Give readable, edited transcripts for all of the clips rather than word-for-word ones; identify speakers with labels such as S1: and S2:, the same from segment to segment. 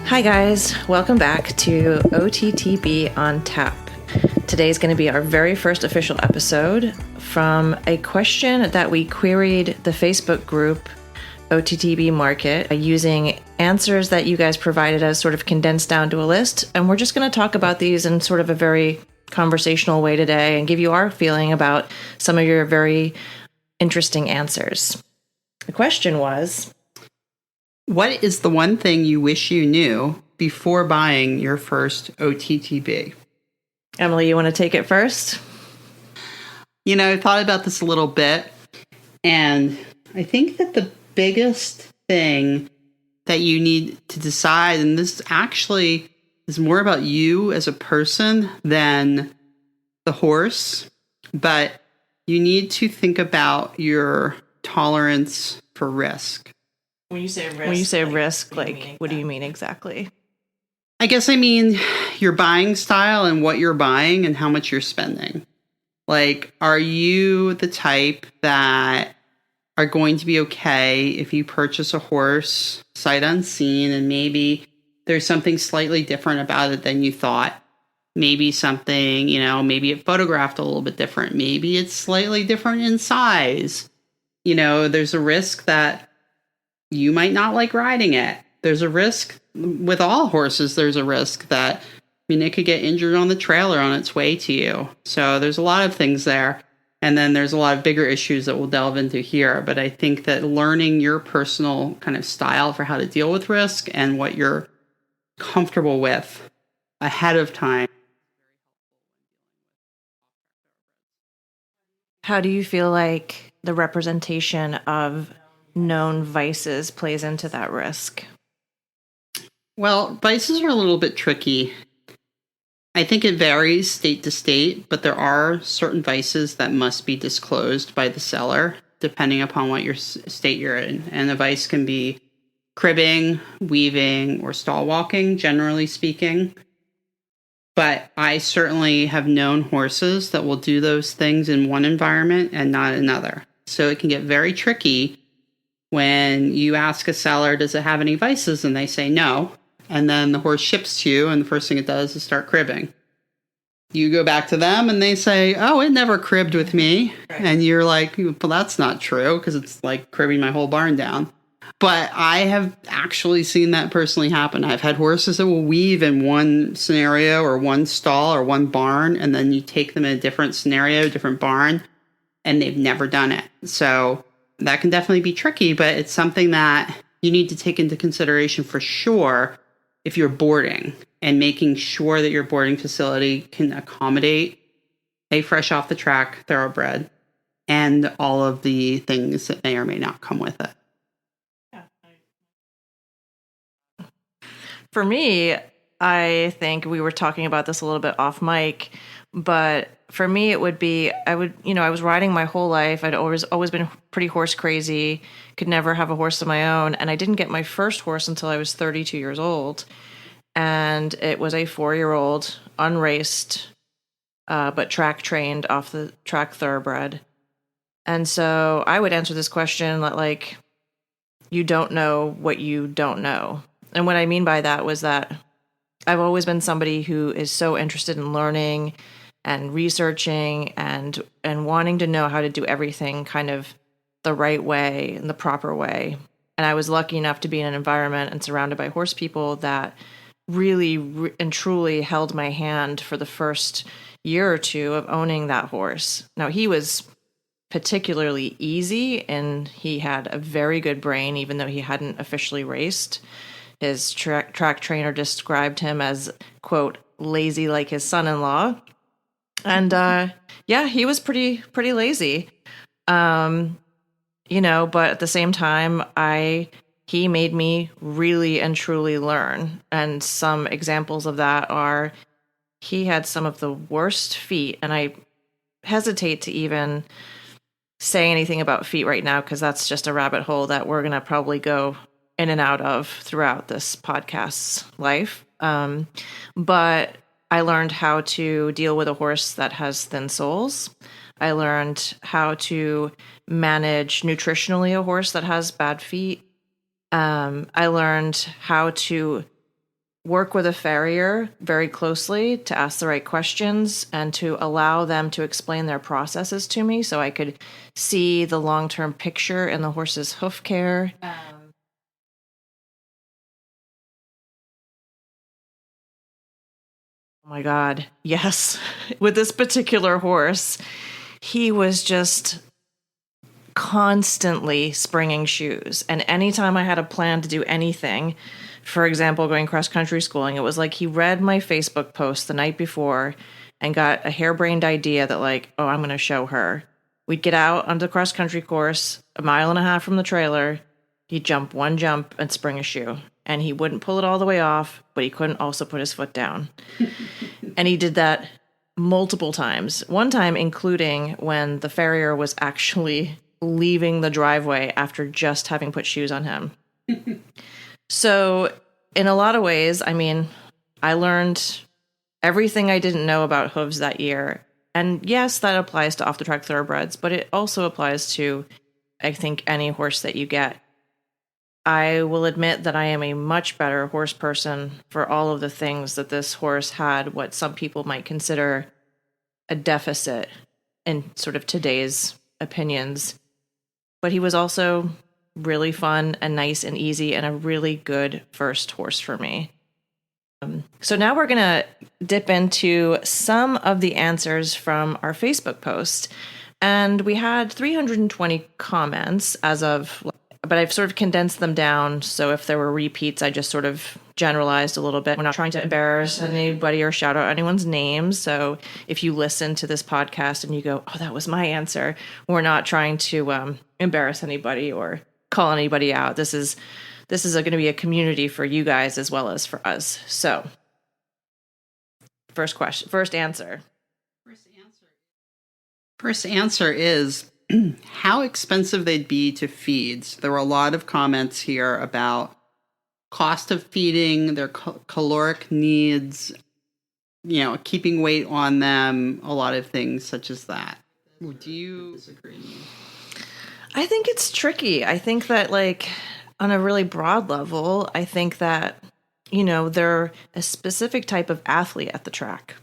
S1: Hi guys, welcome back to OTTB on Tap. Today is going to be our very first official episode from a question that we queried the Facebook group OTTB Market using answers that you guys provided us sort of condensed down to a list. And we're just going to talk about these in sort of a very conversational way today and give you our feeling about some of your very interesting answers. The question was,
S2: what is the one thing you wish you knew before buying your first OTTB?
S1: Emily, you want to take it first?
S2: You know, I thought about this a little bit, and I think that the biggest thing that you need to decide, and this actually is more about you as a person than the horse, but you need to think about your tolerance for risk.
S1: When you say risk, what do you mean exactly?
S2: I guess I mean your buying style and what you're buying and how much you're spending. Like, are you the type that are going to be okay if you purchase a horse sight unseen and maybe there's something slightly different about it than you thought? Maybe something, maybe it photographed a little bit different. Maybe it's slightly different in size. There's a risk that you might not like riding it. There's a risk with all horses. There's a risk that, it could get injured on the trailer on its way to you. So there's a lot of things there. And then there's a lot of bigger issues that we'll delve into here. But I think that learning your personal kind of style for how to deal with risk and what you're comfortable with ahead of time.
S1: How do you feel like the representation of known vices plays into that risk?
S2: Well, vices are a little bit tricky. I think it varies state to state, but there are certain vices that must be disclosed by the seller, depending upon what your state you're in. And a vice can be cribbing, weaving, or stall walking, generally speaking. But I certainly have known horses that will do those things in one environment and not another. So it can get very tricky when you ask a seller, does it have any vices? And they say no. And then the horse ships to you, and the first thing it does is start cribbing. You go back to them, and they say, oh, it never cribbed with me. Right. And you're like, well, that's not true, because it's like cribbing my whole barn down. But I have actually seen that personally happen. I've had horses that will weave in one scenario or one stall or one barn, and then you take them in a different scenario, different barn, and they've never done it. So that can definitely be tricky, but it's something that you need to take into consideration for sure if you're boarding, and making sure that your boarding facility can accommodate a fresh off the track thoroughbred and all of the things that may or may not come with it.
S1: For me, I think we were talking about this a little bit off mic, but for me, it would be, I was riding my whole life. I'd always been pretty horse crazy, could never have a horse of my own. And I didn't get my first horse until I was 32 years old. And it was a 4-year-old, unraced, but track trained off the track thoroughbred. And so I would answer this question like, you don't know what you don't know. And what I mean by that was that I've always been somebody who is so interested in learning and researching and wanting to know how to do everything kind of the right way and the proper way. And I was lucky enough to be in an environment and surrounded by horse people that really and truly held my hand for the first year or two of owning that horse. Now, he was particularly easy and he had a very good brain, even though he hadn't officially raced. His track trainer described him as, quote, lazy like his son-in-law. And he was pretty lazy. But at the same time, he made me really and truly learn. And some examples of that are he had some of the worst feet, and I hesitate to even say anything about feet right now because that's just a rabbit hole that we're going to probably go in and out of throughout this podcast's life. But I learned how to deal with a horse that has thin soles. I learned how to manage nutritionally a horse that has bad feet. I learned how to work with a farrier very closely to ask the right questions and to allow them to explain their processes to me so I could see the long-term picture in the horse's hoof care. Oh my God, yes. With this particular horse, he was just constantly springing shoes. And anytime I had a plan to do anything, for example, going cross country schooling, it was like he read my Facebook post the night before and got a harebrained idea that, like, oh, I'm going to show her. We'd get out on the cross country course, a mile and a half from the trailer. He'd jump one jump and spring a shoe. And he wouldn't pull it all the way off, but he couldn't also put his foot down. And he did that multiple times. One time, including when the farrier was actually leaving the driveway after just having put shoes on him. So, in a lot of ways, I mean, I learned everything I didn't know about hooves that year. And yes, that applies to off-the-track thoroughbreds, but it also applies to, I think, any horse that you get. I will admit that I am a much better horse person for all of the things that this horse had, what some people might consider a deficit in sort of today's opinions. But he was also really fun and nice and easy and a really good first horse for me. So now we're going to dip into some of the answers from our Facebook post. And we had 320 comments as of, but I've sort of condensed them down. So if there were repeats, I just sort of generalized a little bit. We're not trying to embarrass anybody or shout out anyone's names. So if you listen to this podcast and you go, oh, that was my answer, we're not trying to embarrass anybody or call anybody out. This is going to be a community for you guys as well as for us. So first answer.
S2: First answer is how expensive they'd be to feed. So there were a lot of comments here about cost of feeding, their caloric needs, keeping weight on them, a lot of things such as that. Do you disagree?
S1: I think it's tricky. I think that, like, on a really broad level, I think that, they're a specific type of athlete at the track.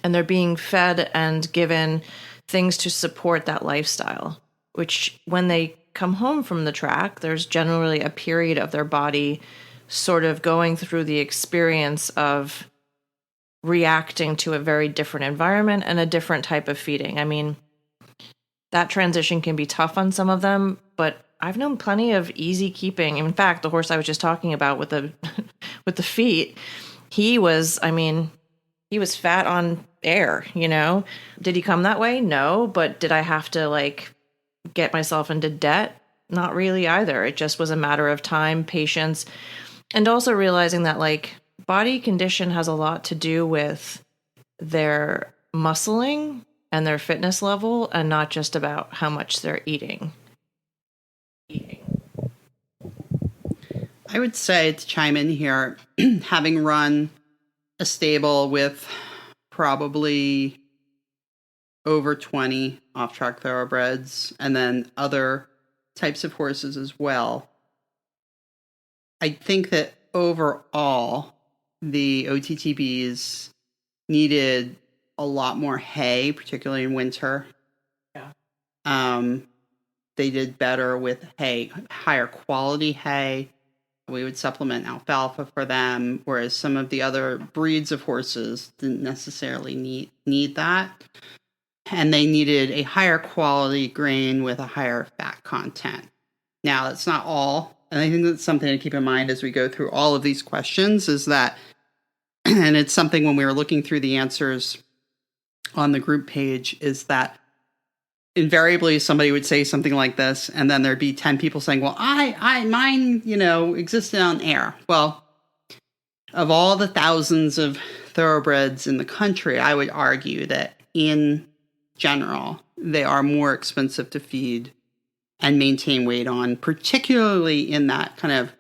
S1: And they're being fed and given things to support that lifestyle, which when they come home from the track, there's generally a period of their body sort of going through the experience of reacting to a very different environment and a different type of feeding. I mean, that transition can be tough on some of them, but I've known plenty of easy keeping. In fact, the horse I was just talking about with the with the feet, he was fat on air, Did he come that way? No, but did I have to get myself into debt? Not really either. It just was a matter of time, patience, and also realizing that body condition has a lot to do with their muscling and their fitness level and not just about how much they're eating.
S2: I would say, to chime in here, having run a stable with probably over 20 off-track thoroughbreds and then other types of horses as well, I think that overall the OTTBs needed a lot more hay, particularly in winter. Yeah. They did better with hay, higher quality hay. We would supplement alfalfa for them, whereas some of the other breeds of horses didn't necessarily need that. And they needed a higher quality grain with a higher fat content. Now, that's not all. And I think that's something to keep in mind as we go through all of these questions is that, and it's something when we were looking through the answers on the group page, is that invariably somebody would say something like this, and then there'd be 10 people saying, well, mine, existed on air. Well, of all the thousands of thoroughbreds in the country, I would argue that in general, they are more expensive to feed and maintain weight on, particularly in that kind of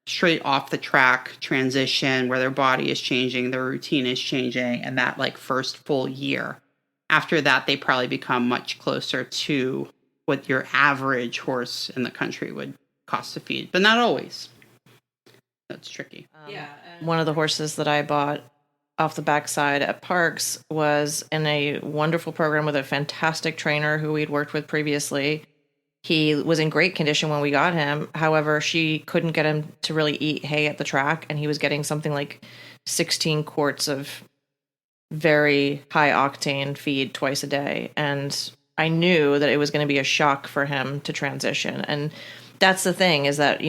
S2: straight off the track transition where their body is changing, their routine is changing, and that first full year. After that, they probably become much closer to what your average horse in the country would cost to feed, but not always. That's tricky.
S1: One of the horses that I bought off the backside at Parks was in a wonderful program with a fantastic trainer who we'd worked with previously. He was in great condition when we got him. However, she couldn't get him to really eat hay at the track, and he was getting something like 16 quarts of very high octane feed twice a day. And I knew that it was going to be a shock for him to transition. And that's the thing, is that,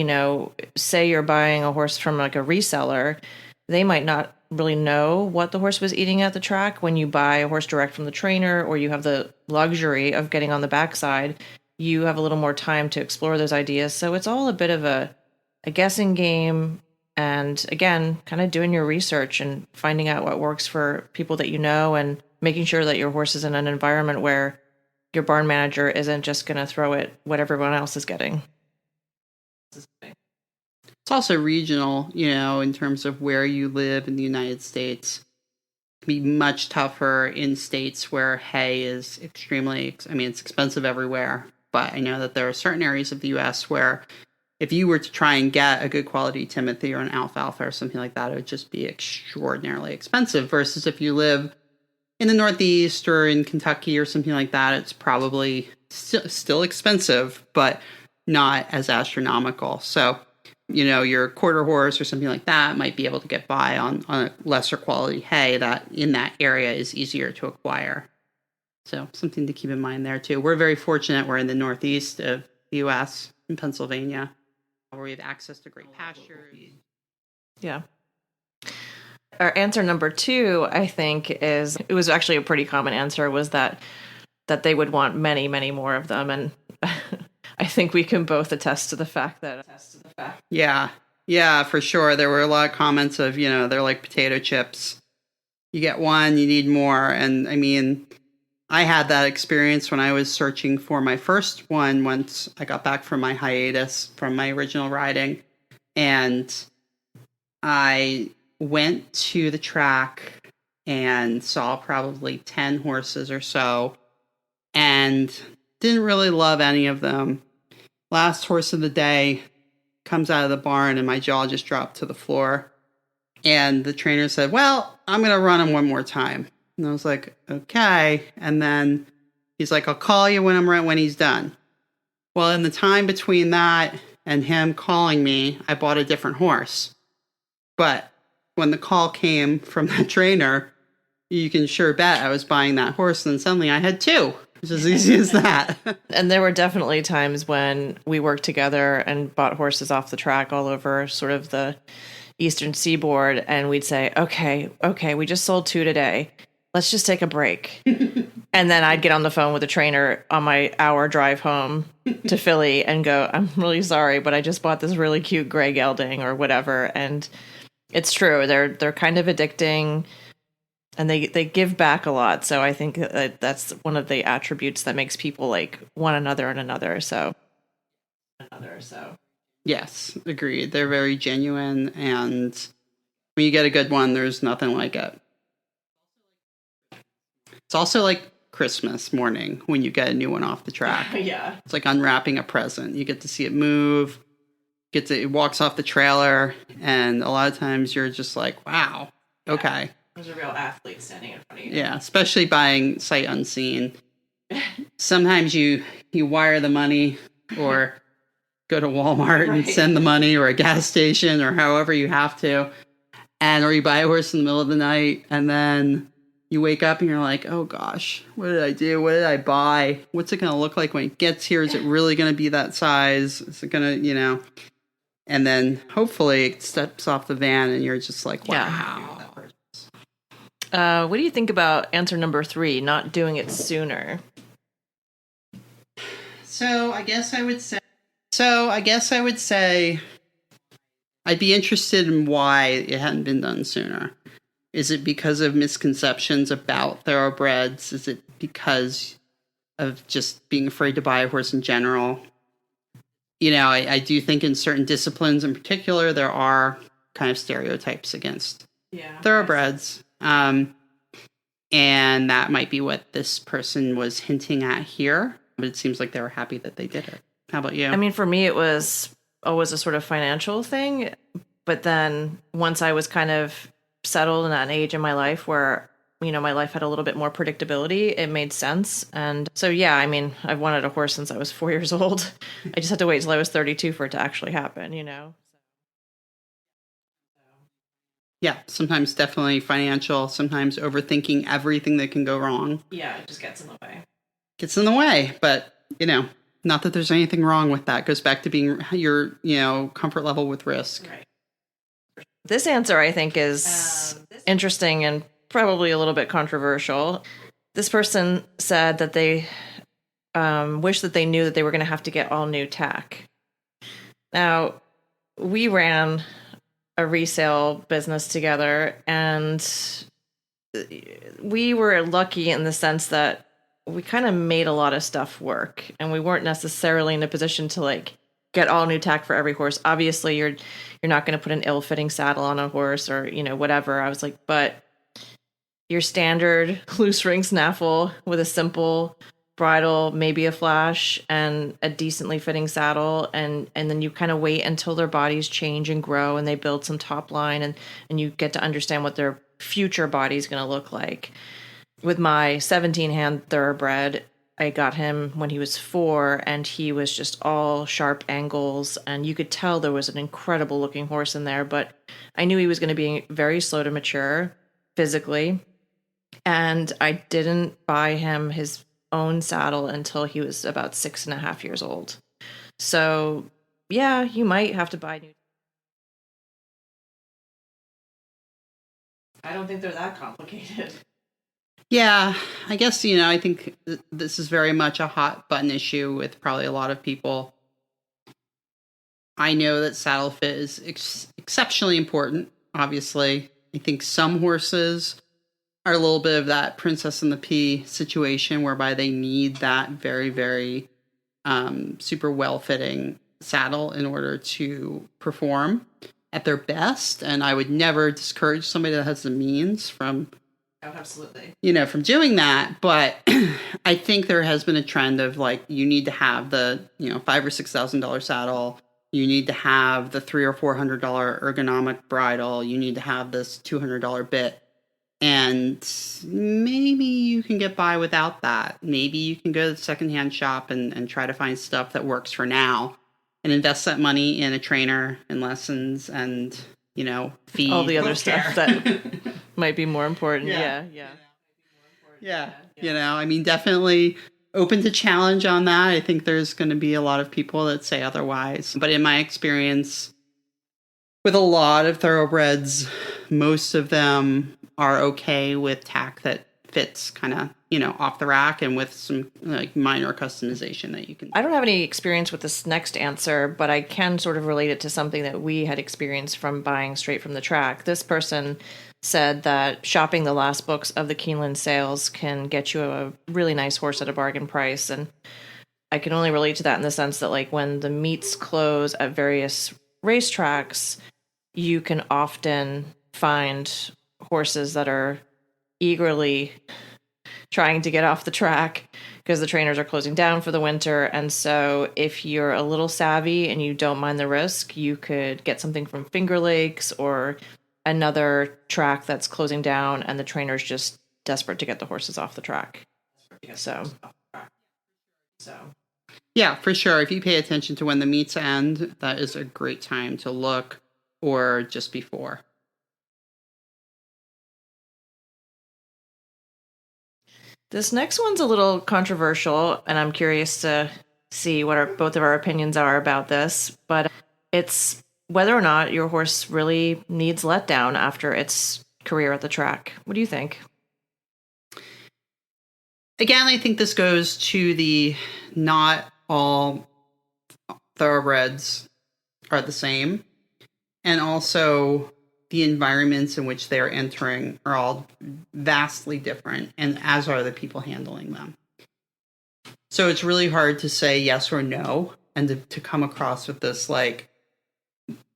S1: say you're buying a horse from like a reseller, they might not really know what the horse was eating at the track. When you buy a horse direct from the trainer, or you have the luxury of getting on the backside, you have a little more time to explore those ideas. So it's all a bit of a guessing game. And again, kind of doing your research and finding out what works for people that you know, and making sure that your horse is in an environment where your barn manager isn't just going to throw it what everyone else is getting.
S2: It's also regional, in terms of where you live in the United States. It can be much tougher in states where hay is extremely, it's expensive everywhere. But I know that there are certain areas of the U.S. where if you were to try and get a good quality Timothy or an alfalfa or something like that, it would just be extraordinarily expensive. Versus if you live in the Northeast or in Kentucky or something like that, it's probably still expensive, but not as astronomical. So, your quarter horse or something like that might be able to get by on a lesser quality hay that in that area is easier to acquire. So something to keep in mind there too. We're very fortunate. We're in the Northeast of the U.S. in Pennsylvania, where we have access to great pastures.
S1: Yeah. Our answer number 2, I think, it was actually a pretty common answer, was that they would want many, many more of them. And I think we can both attest to the fact that.
S2: Yeah, for sure. There were a lot of comments of, they're like potato chips. You get one, you need more. And I had that experience when I was searching for my first one once I got back from my hiatus from my original riding. And I went to the track and saw probably 10 horses or so and didn't really love any of them. Last horse of the day comes out of the barn and my jaw just dropped to the floor. And the trainer said, well, I'm going to run him one more time. And I was like, okay. And then he's like, I'll call you when he's done. Well, in the time between that and him calling me, I bought a different horse. But when the call came from the trainer, you can sure bet I was buying that horse. And suddenly I had 2. It's as easy as that.
S1: And there were definitely times when we worked together and bought horses off the track all over sort of the Eastern Seaboard. And we'd say, okay, we just sold 2 today. Let's just take a break. And then I'd get on the phone with the trainer on my hour drive home to Philly and go, I'm really sorry, but I just bought this really cute gray gelding or whatever. And it's true. They're kind of addicting. And they give back a lot. So I think that's one of the attributes that makes people like one another and another. So.
S2: Yes, agreed. They're very genuine. And when you get a good one, there's nothing like it. It's also like Christmas morning when you get a new one off the track.
S1: Yeah.
S2: It's like unwrapping a present. You get to see it move. It walks off the trailer. And a lot of times you're just like, wow, okay.
S1: There's a real athlete standing in front of you.
S2: Yeah, especially buying sight unseen. Sometimes you wire the money or go to Walmart and send the money, or a gas station, or however you have to. Or you buy a horse in the middle of the night and then you wake up and you're like, oh gosh, what did I do? What did I buy? What's it going to look like when it gets here? Is it really going to be that size? Is it going to, and then hopefully it steps off the van and you're just like, wow.
S1: What do you think about answer number 3, not doing it sooner?
S2: So I guess I would say I'd be interested in why it hadn't been done sooner. Is it because of misconceptions about thoroughbreds? Is it because of just being afraid to buy a horse in general? I do think in certain disciplines in particular, there are kind of stereotypes against thoroughbreds. And that might be what this person was hinting at here. But it seems like they were happy that they did it. How about you?
S1: For me, it was always a sort of financial thing. But then once I was kind of settled in an age in my life where, my life had a little bit more predictability, it made sense. And so, yeah, I mean, I've wanted a horse since I was 4 years old. I just had to wait till I was 32 for it to actually happen.
S2: Yeah, sometimes definitely financial, sometimes overthinking everything that can go wrong.
S1: Yeah, it just gets in the way.
S2: Gets in the way, but, not that there's anything wrong with that. It goes back to being your, comfort level with risk.
S1: Right. This answer, I think, is interesting and probably a little bit controversial. This person said that they wish that they knew that they were going to have to get all new tack. Now, we ran a resale business together, and we were lucky in the sense that we kind of made a lot of stuff work, and we weren't necessarily in a position to like get all new tack for every horse. Obviously, you're not going to put an ill-fitting saddle on a horse or whatever. I was like, but your standard loose ring snaffle with a simple bridle, maybe a flash, and a decently fitting saddle, and then you kind of wait until their bodies change and grow and they build some top line, and you get to understand what their future body is going to look like. With my 17 hand thoroughbred, I got him when he was 4, and he was just all sharp angles, and you could tell there was an incredible looking horse in there, but I knew he was going to be very slow to mature physically, and I didn't buy him his own saddle until he was about 6.5 years old. So yeah, you might have to buy new. I don't think they're that complicated.
S2: Yeah, I guess, I think this is very much a hot button issue with probably a lot of people. I know that saddle fit is exceptionally important, obviously. I think some horses are a little bit of that princess and the pea situation whereby they need that very, very super well-fitting saddle in order to perform at their best. And I would never discourage somebody that has the means from
S1: absolutely.
S2: From doing that. But I think there has been a trend of like, you need to have the, $5,000 or $6,000 saddle. You need to have the $300 or $400 ergonomic bridle. You need to have this $200 bit. And maybe you can get by without that. Maybe you can go to the secondhand shop and try to find stuff that works for now and invest that money in a trainer and lessons and, feed.
S1: All the other stuff that might be more important. Yeah.
S2: I mean, definitely open to challenge on that. I think there's going to be a lot of people that say otherwise. But in my experience, with a lot of thoroughbreds, most of them are okay with tack that fits kind of, off the rack and with some like minor customization that you can do.
S1: I don't have any experience with this next answer, but I can sort of relate it to something that we had experienced from buying straight from the track. This person said that shopping the last books of the Keeneland sales can get you a really nice horse at a bargain price. And I can only relate to that in the sense that like when the meets close at various racetracks, you can often find horses that are eagerly trying to get off the track because the trainers are closing down for the winter. And so if you're a little savvy and you don't mind the risk, you could get something from Finger Lakes or another track that's closing down and the trainer's just desperate to get the horses off the track. So
S2: yeah, for sure. If you pay attention to when the meets end, that is a great time to look, or just before.
S1: This next one's a little controversial, and I'm curious to see what both of our opinions are about this, but it's whether or not your horse really needs letdown after its career at the track. What do you think?
S2: Again, I think this goes to the not all thoroughbreds are the same, and also the environments in which they are entering are all vastly different, and as are the people handling them. So it's really hard to say yes or no, and to come across with this like,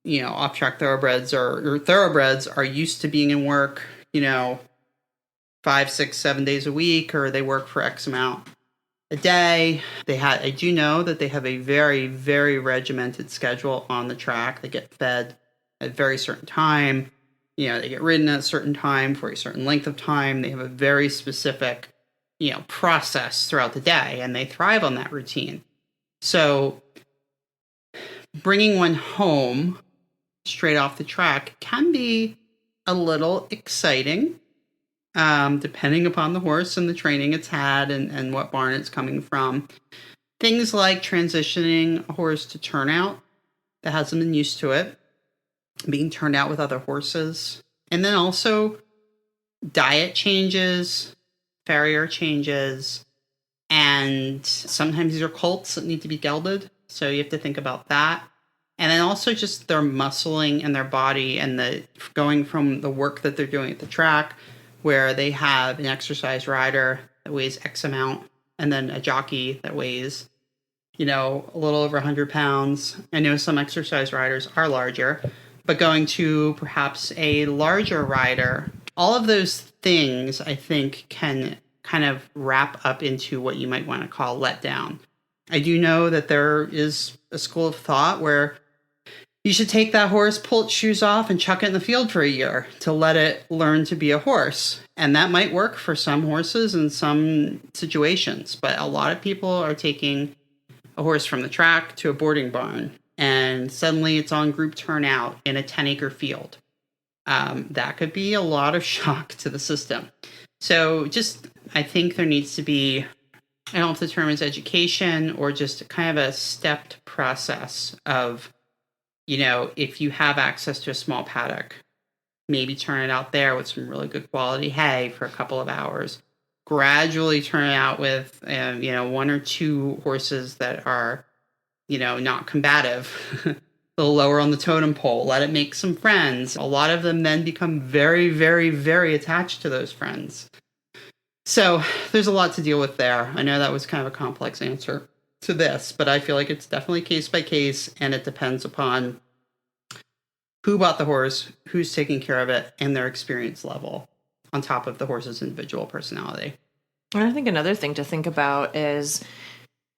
S2: off-track thoroughbreds or thoroughbreds are used to being in work, 5, 6, 7 days a week, or they work for X amount a day. I do know that they have a very, very regimented schedule on the track. They get fed at a very certain time. They get ridden at a certain time for a certain length of time. They have a very specific, process throughout the day, and they thrive on that routine. So bringing one home straight off the track can be a little exciting, depending upon the horse and the training it's had and what barn it's coming from. Things like transitioning a horse to turnout that hasn't been used to it, being turned out with other horses, and then also diet changes, farrier changes, and sometimes these are colts that need to be gelded, so you have to think about that. And then also just their muscling and their body and the going from the work that they're doing at the track, where they have an exercise rider that weighs X amount, and then a jockey that weighs, a little over 100 pounds. I know some exercise riders are larger, but going to perhaps a larger rider, all of those things, I think, can kind of wrap up into what you might want to call letdown. I do know that there is a school of thought where you should take that horse, pull its shoes off, and chuck it in the field for a year to let it learn to be a horse. And that might work for some horses in some situations. But a lot of people are taking a horse from the track to a boarding barn, and suddenly it's on group turnout in a 10-acre field. That could be a lot of shock to the system. So I think there needs to be, I don't know if the term is education or just kind of a stepped process of, if you have access to a small paddock, maybe turn it out there with some really good quality hay for a couple of hours. Gradually turn it out with, one or two horses that are, not combative, a little lower on the totem pole. Let it make some friends. A lot of them then become very, very, very attached to those friends. So there's a lot to deal with there. I know that was kind of a complex answer to this, but I feel like it's definitely case by case, and it depends upon who bought the horse, who's taking care of it, and their experience level on top of the horse's individual personality.
S1: And I think another thing to think about is,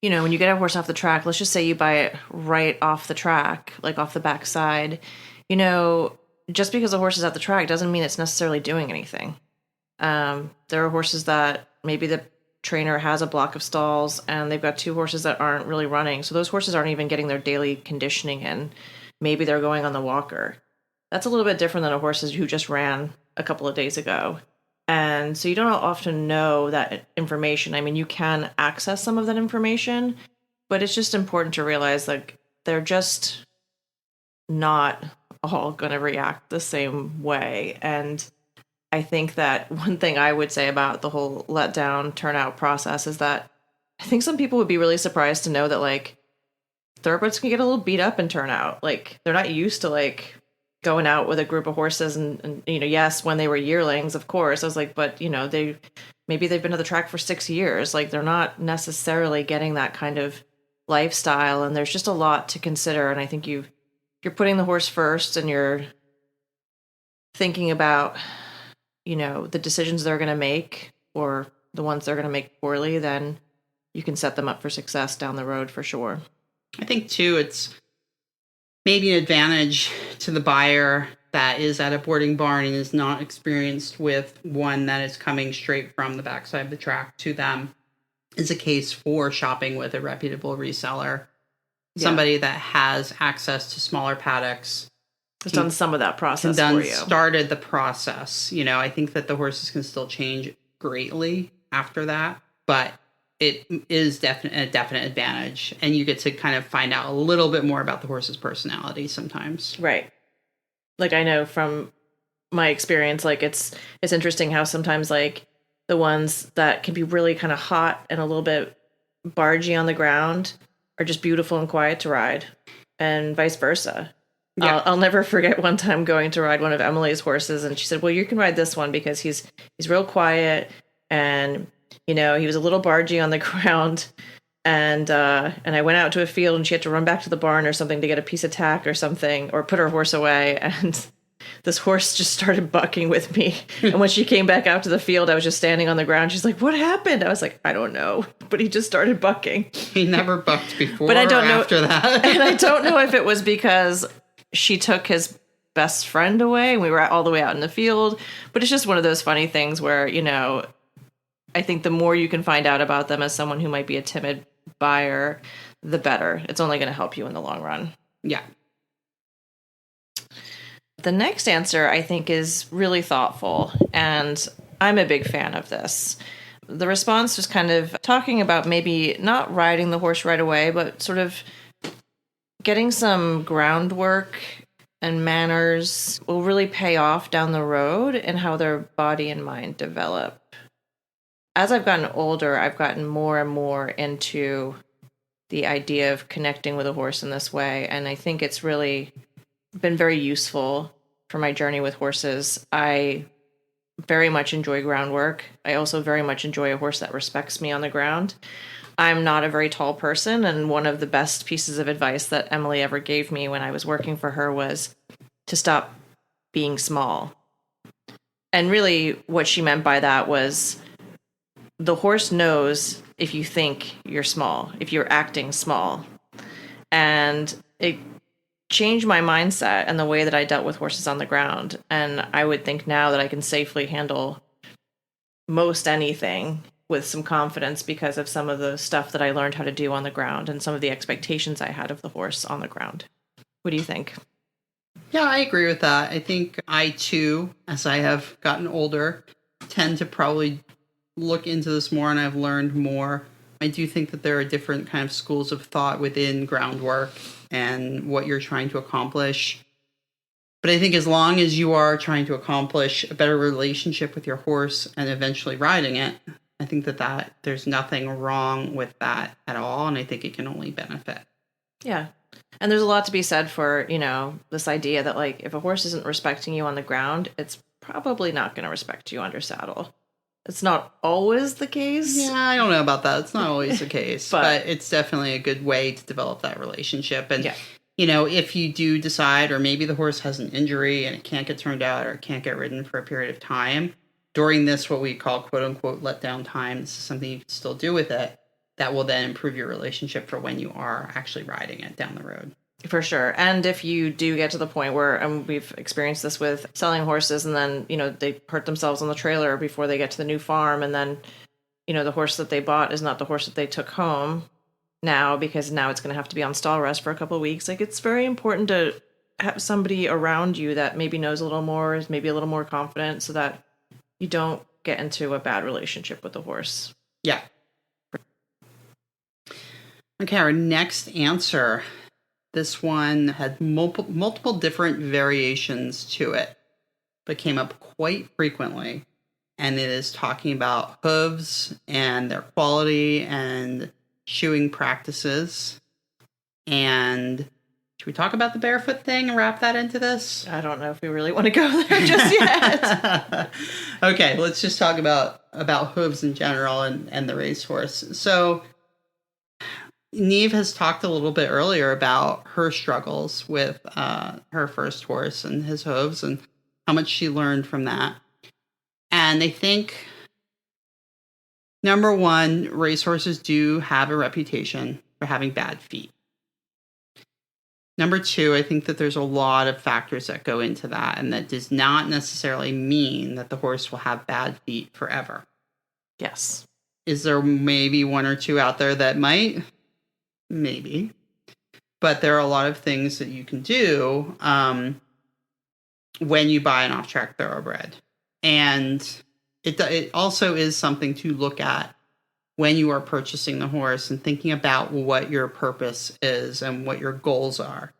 S1: when you get a horse off the track, let's just say you buy it right off the track, like off the backside, just because a horse is at the track doesn't mean it's necessarily doing anything. There are horses that maybe the trainer has a block of stalls and they've got two horses that aren't really running. So those horses aren't even getting their daily conditioning in. Maybe they're going on the walker. That's a little bit different than a horse who just ran a couple of days ago. And so you don't often know that information. I mean, you can access some of that information, but it's just important to realize like they're just not all going to react the same way. And I think that one thing I would say about the whole letdown turnout process is that I think some people would be really surprised to know that like thoroughbreds can get a little beat up in turnout. Like they're not used to like going out with a group of horses and yes, when they were yearlings, of course. I was like, but maybe they've been to the track for 6 years. Like they're not necessarily getting that kind of lifestyle. And there's just a lot to consider. And I think you're putting the horse first and you're thinking about, the decisions they're going to make or the ones they're going to make poorly, then you can set them up for success down the road for sure.
S2: I think too, it's maybe an advantage to the buyer that is at a boarding barn and is not experienced with one that is coming straight from the backside of the track to them, is a case for shopping with a reputable reseller. Yeah. Somebody that has access to smaller paddocks.
S1: Has done some of that process for you.
S2: Started the process. I think that the horses can still change greatly after that, but it is a definite advantage. And you get to kind of find out a little bit more about the horse's personality sometimes.
S1: Right. Like I know from my experience, like it's interesting how sometimes like the ones that can be really kind of hot and a little bit bargy on the ground are just beautiful and quiet to ride, and vice versa. Yeah. I'll never forget one time going to ride one of Emily's horses, and she said, well, you can ride this one because he's real quiet, and he was a little bargy on the ground, and I went out to a field and she had to run back to the barn or something to get a piece of tack or something, or put her horse away, and this horse just started bucking with me. And when she came back out to the field, I was just standing on the ground. She's like, what happened? I was like, I don't know, but he just started bucking.
S2: He never bucked before, but I don't know after that.
S1: And I don't know if it was because she took his best friend away, and we were all the way out in the field. But it's just one of those funny things where, I think the more you can find out about them as someone who might be a timid buyer, the better. It's only going to help you in the long run.
S2: Yeah.
S1: The next answer, I think, is really thoughtful, and I'm a big fan of this. The response was kind of talking about maybe not riding the horse right away, but sort of getting some groundwork and manners will really pay off down the road and how their body and mind develop. As I've gotten older, I've gotten more and more into the idea of connecting with a horse in this way, and I think it's really been very useful for my journey with horses. I very much enjoy groundwork. I also very much enjoy a horse that respects me on the ground. I'm not a very tall person, and one of the best pieces of advice that Emily ever gave me when I was working for her was to stop being small. And really what she meant by that was the horse knows if you think you're small, if you're acting small. And it changed my mindset and the way that I dealt with horses on the ground. And I would think now that I can safely handle most anything with some confidence because of some of the stuff that I learned how to do on the ground and some of the expectations I had of the horse on the ground. What do you think?
S2: Yeah, I agree with that. I think I too, as I have gotten older, tend to probably look into this more, and I've learned more. I do think that there are different kind of schools of thought within groundwork and what you're trying to accomplish. But I think as long as you are trying to accomplish a better relationship with your horse and eventually riding it, I think that there's nothing wrong with that at all. And I think it can only benefit.
S1: Yeah. And there's a lot to be said for, this idea that like if a horse isn't respecting you on the ground, it's probably not going to respect you under saddle. It's not always the case.
S2: Yeah, I don't know about that. It's not always the case, but it's definitely a good way to develop that relationship. And, if you do decide, or maybe the horse has an injury and it can't get turned out or it can't get ridden for a period of time, during this, what we call quote unquote letdown time, this is something you can still do with it that will then improve your relationship for when you are actually riding it down the road.
S1: For sure. And if you do get to the point where, and we've experienced this with selling horses, and then, they hurt themselves on the trailer before they get to the new farm, and then, the horse that they bought is not the horse that they took home now, because now it's going to have to be on stall rest for a couple of weeks. Like, it's very important to have somebody around you that maybe knows a little more, is maybe a little more confident, so that you don't get into a bad relationship with the horse.
S2: Yeah. Okay, our next answer. This one had multiple different variations to it, but came up quite frequently. And it is talking about hooves and their quality and shoeing practices. And should we talk about the barefoot thing and wrap that into this?
S1: I don't know if we really want to go there just yet.
S2: Okay, let's just talk about hooves in general and the racehorse. So Neve has talked a little bit earlier about her struggles with her first horse and his hooves and how much she learned from that. And I think, number one, racehorses do have a reputation for having bad feet. Number two, I think that there's a lot of factors that go into that, and that does not necessarily mean that the horse will have bad feet forever.
S1: Yes.
S2: Is there maybe one or two out there that might? Maybe. But there are a lot of things that you can do when you buy an off-track thoroughbred. And it also is something to look at when you are purchasing the horse and thinking about what your purpose is and what your goals are.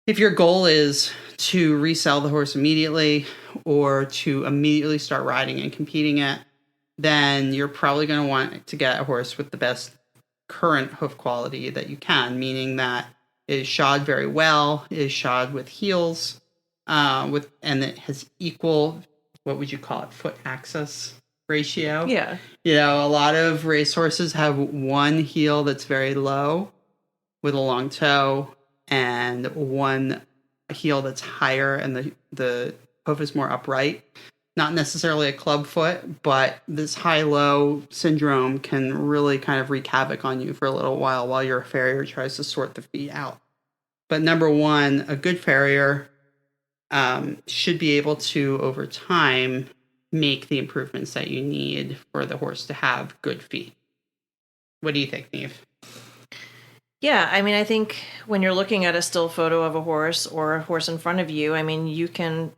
S2: If your goal is to resell the horse immediately or to immediately start riding and competing it, then you're probably going to want to get a horse with the best current hoof quality that you can, meaning that it is shod very well, it is shod with heels, and it has equal, what would you call it, foot access ratio.
S1: Yeah.
S2: A lot of racehorses have one heel that's very low with a long toe and one heel that's higher and the hoof is more upright. Not necessarily a club foot, but this high-low syndrome can really kind of wreak havoc on you for a little while your farrier tries to sort the feet out. But number one, a good farrier should be able to, over time, make the improvements that you need for the horse to have good feet. What do you think, Neve?
S1: Yeah, I mean, I think when you're looking at a still photo of a horse or a horse in front of you, I mean, you can,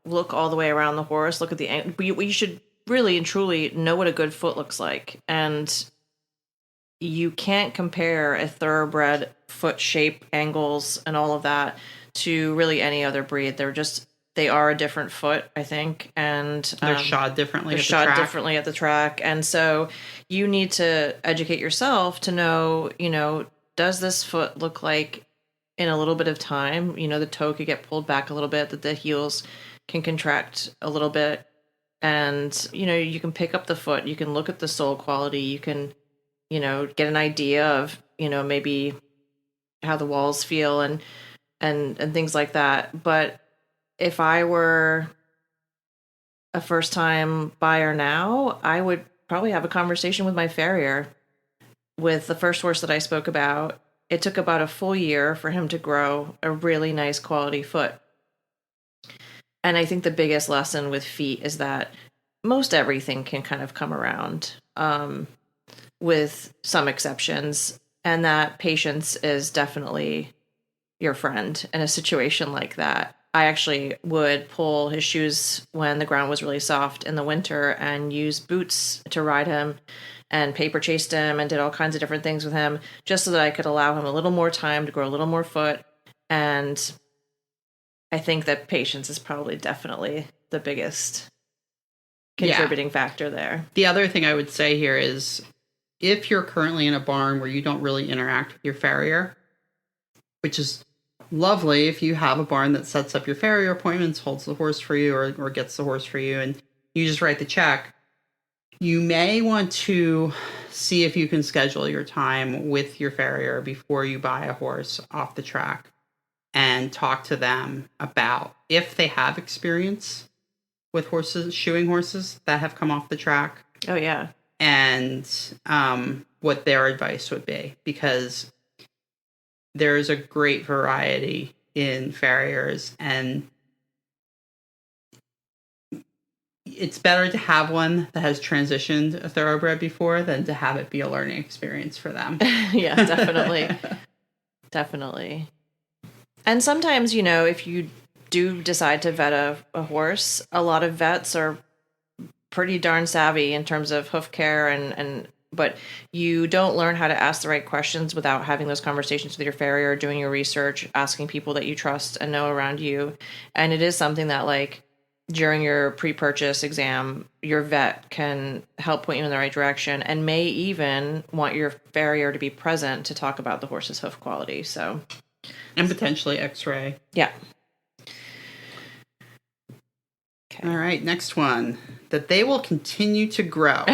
S1: look all the way around the horse, look at the, you should really and truly know what a good foot looks like. And you can't compare a thoroughbred foot shape, angles, and all of that to really any other breed. They are a different foot, I think, and
S2: they're shod differently.
S1: They're shod differently at the track, and so you need to educate yourself to know, does this foot look like in a little bit of time? The toe could get pulled back a little bit, that the heels can contract a little bit, and you can pick up the foot, you can look at the sole quality, you can get an idea of, maybe how the walls feel and things like that. But if I were a first time buyer now, I would probably have a conversation with my farrier. With the first horse that I spoke about, it took about a full year for him to grow a really nice quality foot. And I think the biggest lesson with feet is that most everything can kind of come around. With some exceptions, and that patience is definitely your friend in a situation like that. I actually would pull his shoes when the ground was really soft in the winter and use boots to ride him, and paper chased him and did all kinds of different things with him just so that I could allow him a little more time to grow a little more foot. And I think that patience is probably definitely the biggest contributing factor there.
S2: The other thing I would say here is, if you're currently in a barn where you don't really interact with your farrier, which is lovely if you have a barn that sets up your farrier appointments, holds the horse for you, or gets the horse for you, and you just write the check, you may want to see if you can schedule your time with your farrier before you buy a horse off the track and talk to them about if they have experience with horses, shoeing horses that have come off the track.
S1: Oh, yeah.
S2: And what their advice would be, because there's a great variety in farriers, and it's better to have one that has transitioned a thoroughbred before than to have it be a learning experience for them.
S1: Yeah, definitely. Definitely. And sometimes, if you do decide to vet a horse, a lot of vets are pretty darn savvy in terms of hoof care, but you don't learn how to ask the right questions without having those conversations with your farrier, doing your research, asking people that you trust and know around you. And it is something that, like, during your pre-purchase exam, your vet can help point you in the right direction and may even want your farrier to be present to talk about the horse's hoof quality. So,
S2: and potentially x-ray.
S1: Yeah.
S2: Okay. All right, next one. That they will continue to grow.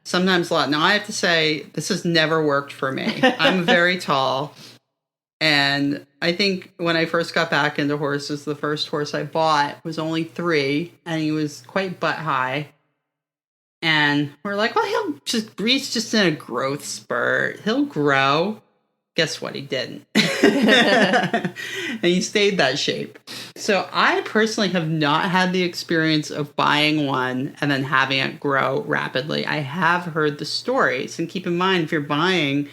S2: Sometimes a lot. Now, I have to say, this has never worked for me. I'm very tall. And I think when I first got back into horses, the first horse I bought was only 3, and he was quite butt high. And we're like, well, he's just in a growth spurt. He'll grow. Guess what? He didn't. And he stayed that shape. So I personally have not had the experience of buying one and then having it grow rapidly. I have heard the stories. And keep in mind, if you're buying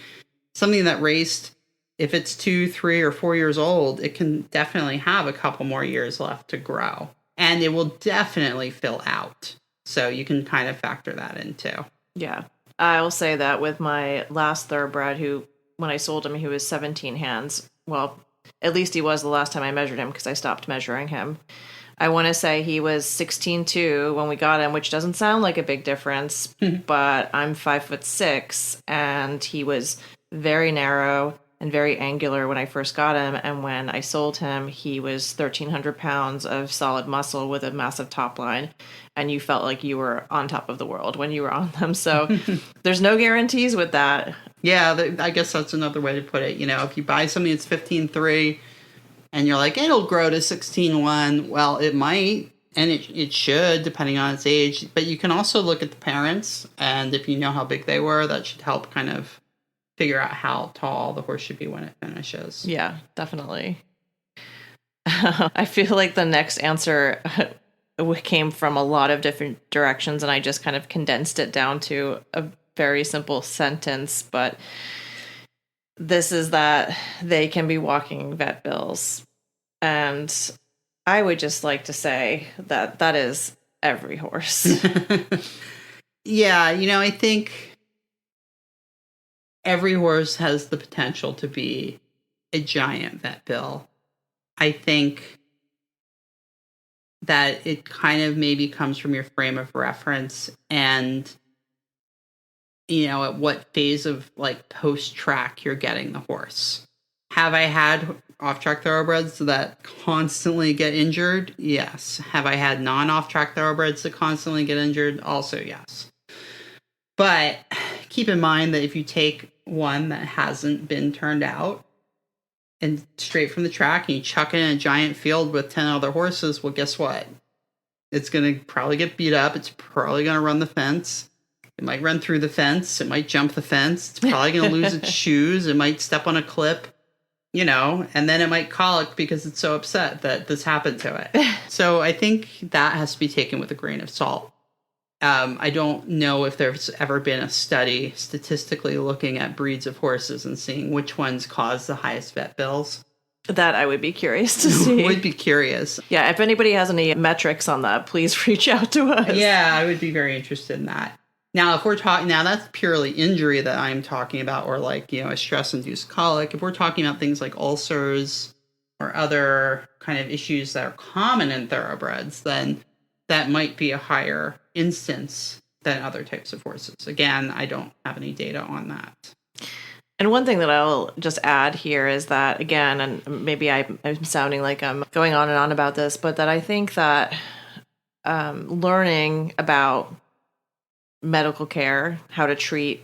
S2: something that raced, if it's 2, 3, or 4 years old, it can definitely have a couple more years left to grow. And it will definitely fill out. So you can kind of factor that in too.
S1: Yeah. I will say that with my last thoroughbred, who, when I sold him, he was 17 hands. Well, at least he was the last time I measured him, because I stopped measuring him. I want to say he was 16.2 when we got him, which doesn't sound like a big difference, but I'm 5'6", and he was very narrow and very angular when I first got him. And when I sold him, he was 1,300 pounds of solid muscle with a massive top line. And you felt like you were on top of the world when you were on them. So there's no guarantees with that.
S2: Yeah, I guess that's another way to put it. If you buy something that's 15.3 and you're like, it'll grow to 16.1, well, it might, and it should, depending on its age. But you can also look at the parents, and if you know how big they were, that should help kind of figure out how tall the horse should be when it finishes.
S1: Yeah, definitely. I feel like the next answer came from a lot of different directions, and I just kind of condensed it down to a very simple sentence. But this is that they can be walking vet bills. And I would just like to say that that is every horse.
S2: Yeah, I think every horse has the potential to be a giant vet bill. I think that it kind of maybe comes from your frame of reference and, at what phase of like post track you're getting the horse. Have I had off track thoroughbreds that constantly get injured? Yes. Have I had non off track thoroughbreds that constantly get injured? Also, yes. But keep in mind that if you take one that hasn't been turned out and straight from the track and you chuck it in a giant field with 10 other horses, well, guess what? It's going to probably get beat up. It's probably going to run the fence. It might run through the fence. It might jump the fence. It's probably going to lose its shoes. It might step on a clip, and then it might colic because it's so upset that this happened to it. So I think that has to be taken with a grain of salt. I don't know if there's ever been a study statistically looking at breeds of horses and seeing which ones cause the highest vet bills.
S1: That I would be curious to see.
S2: Would be curious.
S1: Yeah, if anybody has any metrics on that, please reach out to us.
S2: Yeah, I would be very interested in that. Now, if we're talking, now that's purely injury that I'm talking about, or like, a stress-induced colic. If we're talking about things like ulcers or other kind of issues that are common in thoroughbreds, then that might be a higher instance than other types of horses. Again, I don't have any data on that.
S1: And one thing that I'll just add here is that, again, and maybe I'm sounding like I'm going on and on about this, but that I think that learning about medical care, how to treat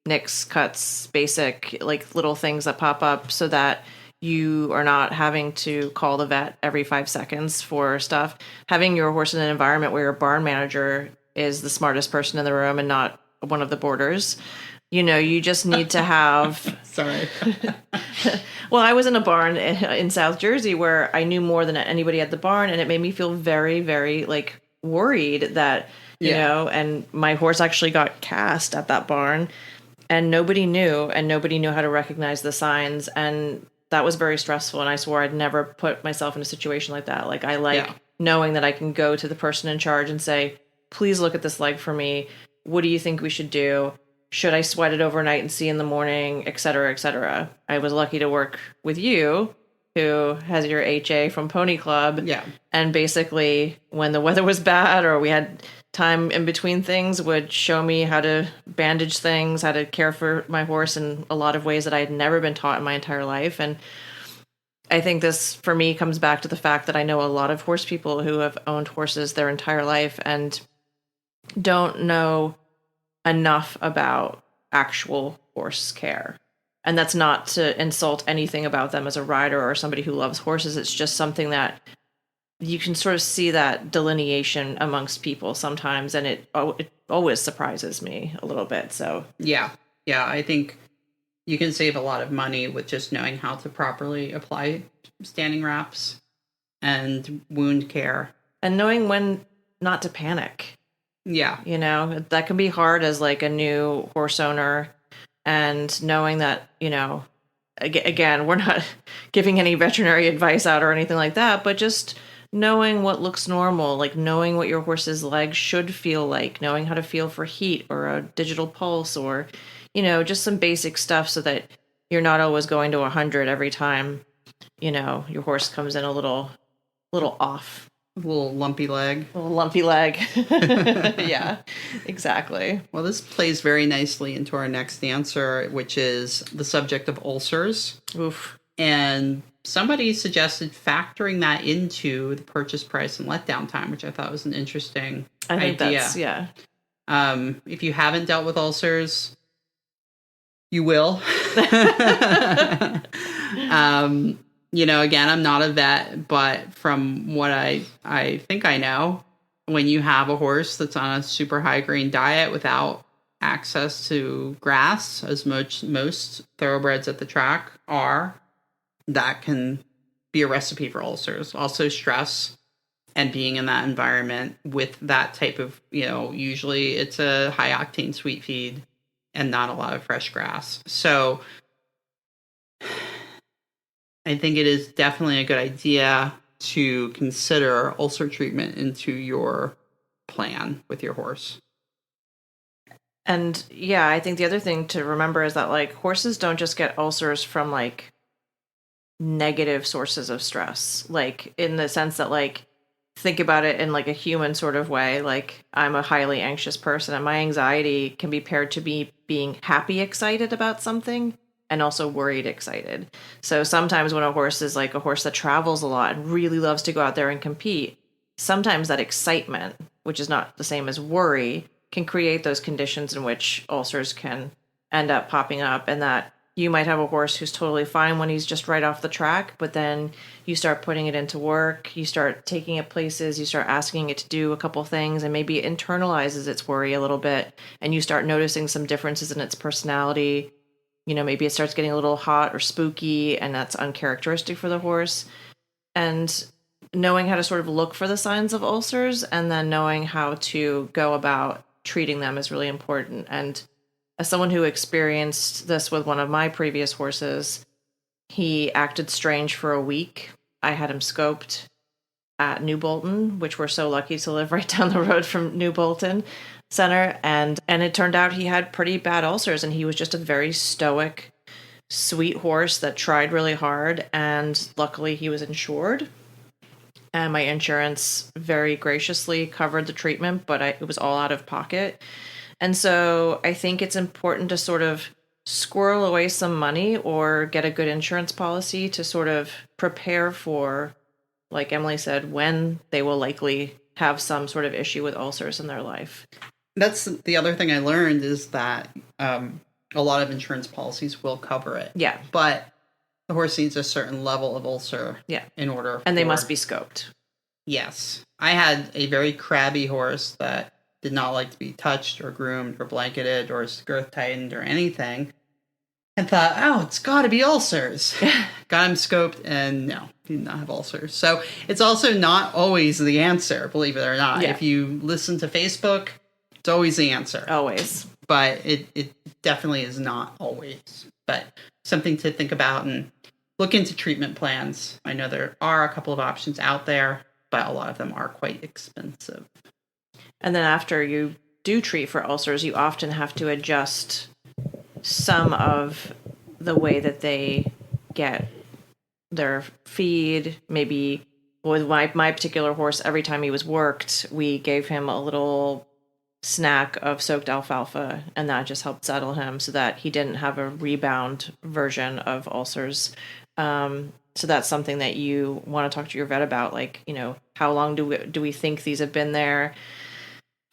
S1: nicks, cuts, basic like little things that pop up so that you are not having to call the vet every 5 seconds for stuff. Having your horse in an environment where your barn manager is the smartest person in the room and not one of the boarders. You just need to have...
S2: Sorry.
S1: Well, I was in a barn in South Jersey where I knew more than anybody at the barn, and it made me feel very, very like worried that, and my horse actually got cast at that barn and nobody knew how to recognize the signs. And that was very stressful. And I swore I'd never put myself in a situation like that. Like knowing that I can go to the person in charge and say, please look at this leg for me. What do you think we should do? Should I sweat it overnight and see in the morning, et cetera, et cetera? I was lucky to work with you, who has your HA from Pony Club.
S2: Yeah.
S1: And basically, when the weather was bad or we had time in between things, would show me how to bandage things, how to care for my horse in a lot of ways that I had never been taught in my entire life. And I think this, for me, comes back to the fact that I know a lot of horse people who have owned horses their entire life and don't know enough about actual horse care. And that's not to insult anything about them as a rider or somebody who loves horses. It's just something that you can sort of see that delineation amongst people sometimes. And it always surprises me a little bit. So
S2: yeah, I think you can save a lot of money with just knowing how to properly apply standing wraps and wound care. And
S1: knowing when not to panic.
S2: Yeah.
S1: That can be hard as like a new horse owner, and knowing that, again, we're not giving any veterinary advice out or anything like that, but just knowing what looks normal, like knowing what your horse's legs should feel like, knowing how to feel for heat or a digital pulse or, just some basic stuff so that you're not always going to 100 every time, your horse comes in a little off.
S2: A little lumpy leg.
S1: Yeah, exactly.
S2: Well, this plays very nicely into our next answer, which is the subject of ulcers.
S1: Oof.
S2: And somebody suggested factoring that into the purchase price and letdown time, which I thought was an interesting idea.
S1: Yeah.
S2: If you haven't dealt with ulcers, you will. Again, I'm not a vet, but from what I think I know, when you have a horse that's on a super high grain diet without access to grass, as most thoroughbreds at the track are, that can be a recipe for ulcers. Also stress and being in that environment with that type of, usually it's a high octane sweet feed and not a lot of fresh grass. So I think it is definitely a good idea to consider ulcer treatment into your plan with your horse.
S1: And yeah, I think the other thing to remember is that like horses don't just get ulcers from like negative sources of stress, like in the sense that like think about it in like a human sort of way. Like I'm a highly anxious person and my anxiety can be paired to me being happy excited about something and also worried excited. So sometimes when a horse is like a horse that travels a lot and really loves to go out there and compete, sometimes that excitement, which is not the same as worry, can create those conditions in which ulcers can end up popping up. And that you might have a horse who's totally fine when he's just right off the track, but then you start putting it into work, you start taking it places, you start asking it to do a couple things, and maybe it internalizes its worry a little bit, and you start noticing some differences in its personality. Maybe it starts getting a little hot or spooky, and that's uncharacteristic for the horse. And knowing how to sort of look for the signs of ulcers and then knowing how to go about treating them is really important. And as someone who experienced this with one of my previous horses, he acted strange for a week. I had him scoped at New Bolton, which we're so lucky to live right down the road from New Bolton Center. And it turned out he had pretty bad ulcers, and he was just a very stoic, sweet horse that tried really hard. And luckily he was insured. And my insurance very graciously covered the treatment, but it was all out of pocket. And so I think it's important to sort of squirrel away some money or get a good insurance policy to sort of prepare for, like Emily said, when they will likely have some sort of issue with ulcers in their life.
S2: That's the other thing I learned is that a lot of insurance policies will cover it.
S1: Yeah.
S2: But the horse needs a certain level of ulcer in order.
S1: And they must be scoped.
S2: Yes. I had a very crabby horse that did not like to be touched or groomed or blanketed or girth tightened or anything. And thought, oh, it's got to be ulcers. Got him scoped, and no, he did not have ulcers. So it's also not always the answer, believe it or not.
S1: Yeah.
S2: If you listen to Facebook, it's always the answer.
S1: Always.
S2: But it definitely is not always. But something to think about and look into treatment plans. I know there are a couple of options out there, but a lot of them are quite expensive.
S1: And then after you do treat for ulcers, you often have to adjust some of the way that they get their feed. Maybe with my particular horse, every time he was worked, we gave him a little snack of soaked alfalfa, and that just helped settle him so that he didn't have a rebound version of ulcers. So that's something that you want to talk to your vet about, like, how long do we think these have been there?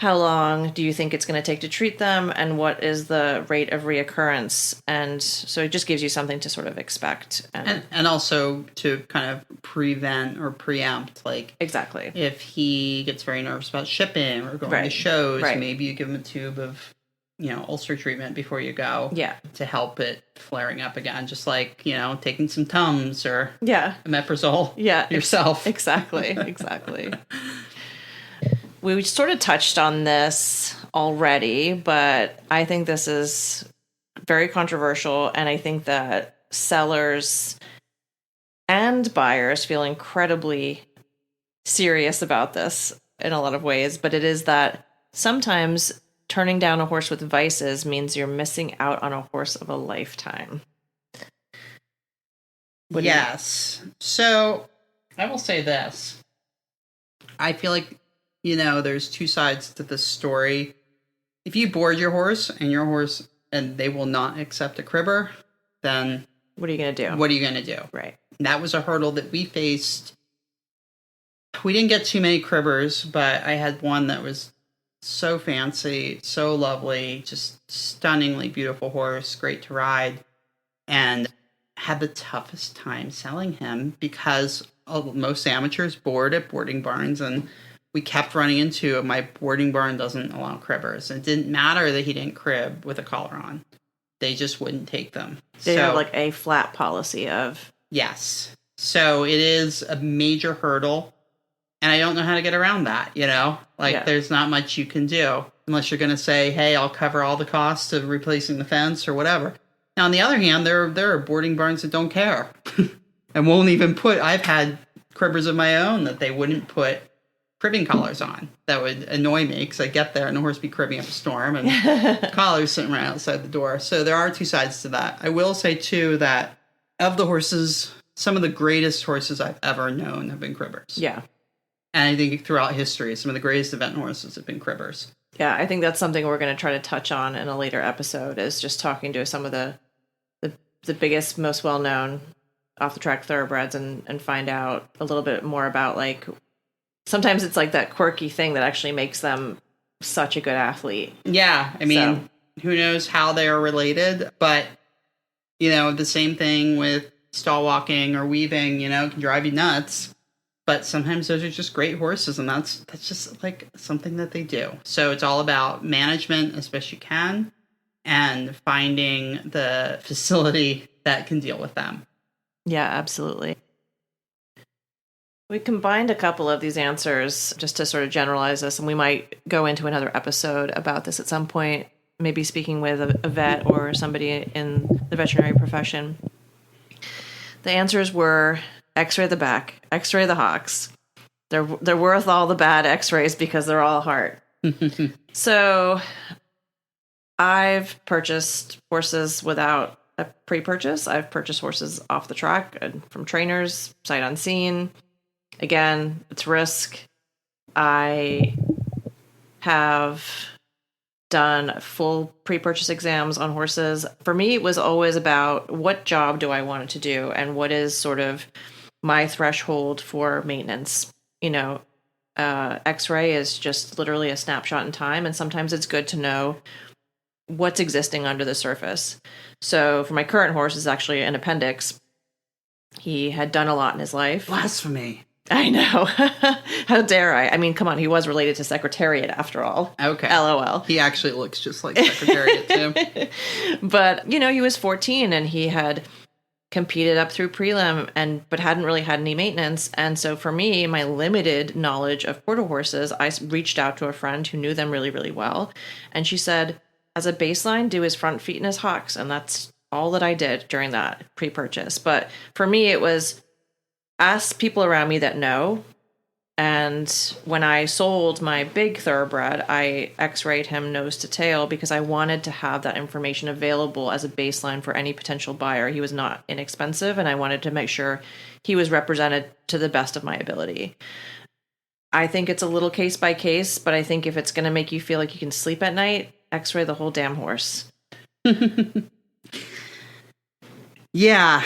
S1: How long do you think it's going to take to treat them? And what is the rate of reoccurrence? And so it just gives you something to sort of expect.
S2: And also to kind of prevent or preempt, like...
S1: Exactly.
S2: If he gets very nervous about shipping or going to shows, maybe you give him a tube of, ulcer treatment before you go.
S1: Yeah. To
S2: help it flaring up again. Just like, taking some Tums or omeprazole yourself.
S1: Exactly. We sort of touched on this already, but I think this is very controversial, and I think that sellers and buyers feel incredibly serious about this in a lot of ways, but it is that sometimes turning down a horse with vices means you're missing out on a horse of a lifetime.
S2: Yes. So I will say this. I feel like, there's two sides to this story. If you board your horse and they will not accept a cribber, then
S1: what are you going to do?
S2: What are you going to do?
S1: Right.
S2: And that was a hurdle that we faced. We didn't get too many cribbers, but I had one that was so fancy, so lovely, just stunningly beautiful horse, great to ride, and had the toughest time selling him because most amateurs board at boarding barns, and we kept running into my boarding barn doesn't allow cribbers. It didn't matter that he didn't crib with a collar on. They just wouldn't take them.
S1: They have like a flat policy of...
S2: Yes. So it is a major hurdle. And I don't know how to get around that, There's not much you can do unless you're going to say, hey, I'll cover all the costs of replacing the fence or whatever. Now, on the other hand, there are boarding barns that don't care and won't even I've had cribbers of my own that they wouldn't put cribbing collars on. That would annoy me because I get there and the horse be cribbing up a storm and collars sitting right outside the door. So there are two sides to that. I will say, too, that of the horses, some of the greatest horses I've ever known have been cribbers.
S1: Yeah.
S2: And I think throughout history, some of the greatest event horses have been cribbers.
S1: Yeah, I think that's something we're going to try to touch on in a later episode, is just talking to some of the biggest, most well-known off-the-track thoroughbreds and find out a little bit more about, like, sometimes it's like that quirky thing that actually makes them such a good athlete.
S2: Yeah, I mean, who knows how they are related, but, the same thing with stall walking or weaving, can drive you nuts. But sometimes those are just great horses, and that's just like something that they do. So it's all about management as best you can and finding the facility that can deal with them.
S1: Yeah, absolutely. We combined a couple of these answers just to sort of generalize this, and we might go into another episode about this at some point, maybe speaking with a vet or somebody in the veterinary profession. The answers were X-ray the back, X-ray the hocks. They're worth all the bad X-rays because they're all heart. So I've purchased horses without a pre-purchase. I've purchased horses off the track from trainers, sight unseen. Again, it's risk. I have done full pre-purchase exams on horses. For me, it was always about what job do I want it to do and what is sort of my threshold for maintenance. X-ray is just literally a snapshot in time, and sometimes it's good to know what's existing under the surface. So for my current horse, is actually an appendix. He had done a lot in his life.
S2: Blasphemy.
S1: I know. How dare I? I mean, come on. He was related to Secretariat after all.
S2: Okay.
S1: LOL.
S2: He actually looks just like Secretariat too.
S1: But, he was 14 and he had competed up through prelim but hadn't really had any maintenance. And so for me, my limited knowledge of quarter horses, I reached out to a friend who knew them really, really well. And she said, as a baseline, do his front feet and his hocks. And that's all that I did during that pre-purchase. But for me, it was ask people around me that know. And when I sold my big thoroughbred, I x-rayed him nose to tail because I wanted to have that information available as a baseline for any potential buyer. He was not inexpensive, and I wanted to make sure he was represented to the best of my ability. I think it's a little case by case, but I think if it's going to make you feel like you can sleep at night, x-ray the whole damn horse.
S2: Yeah.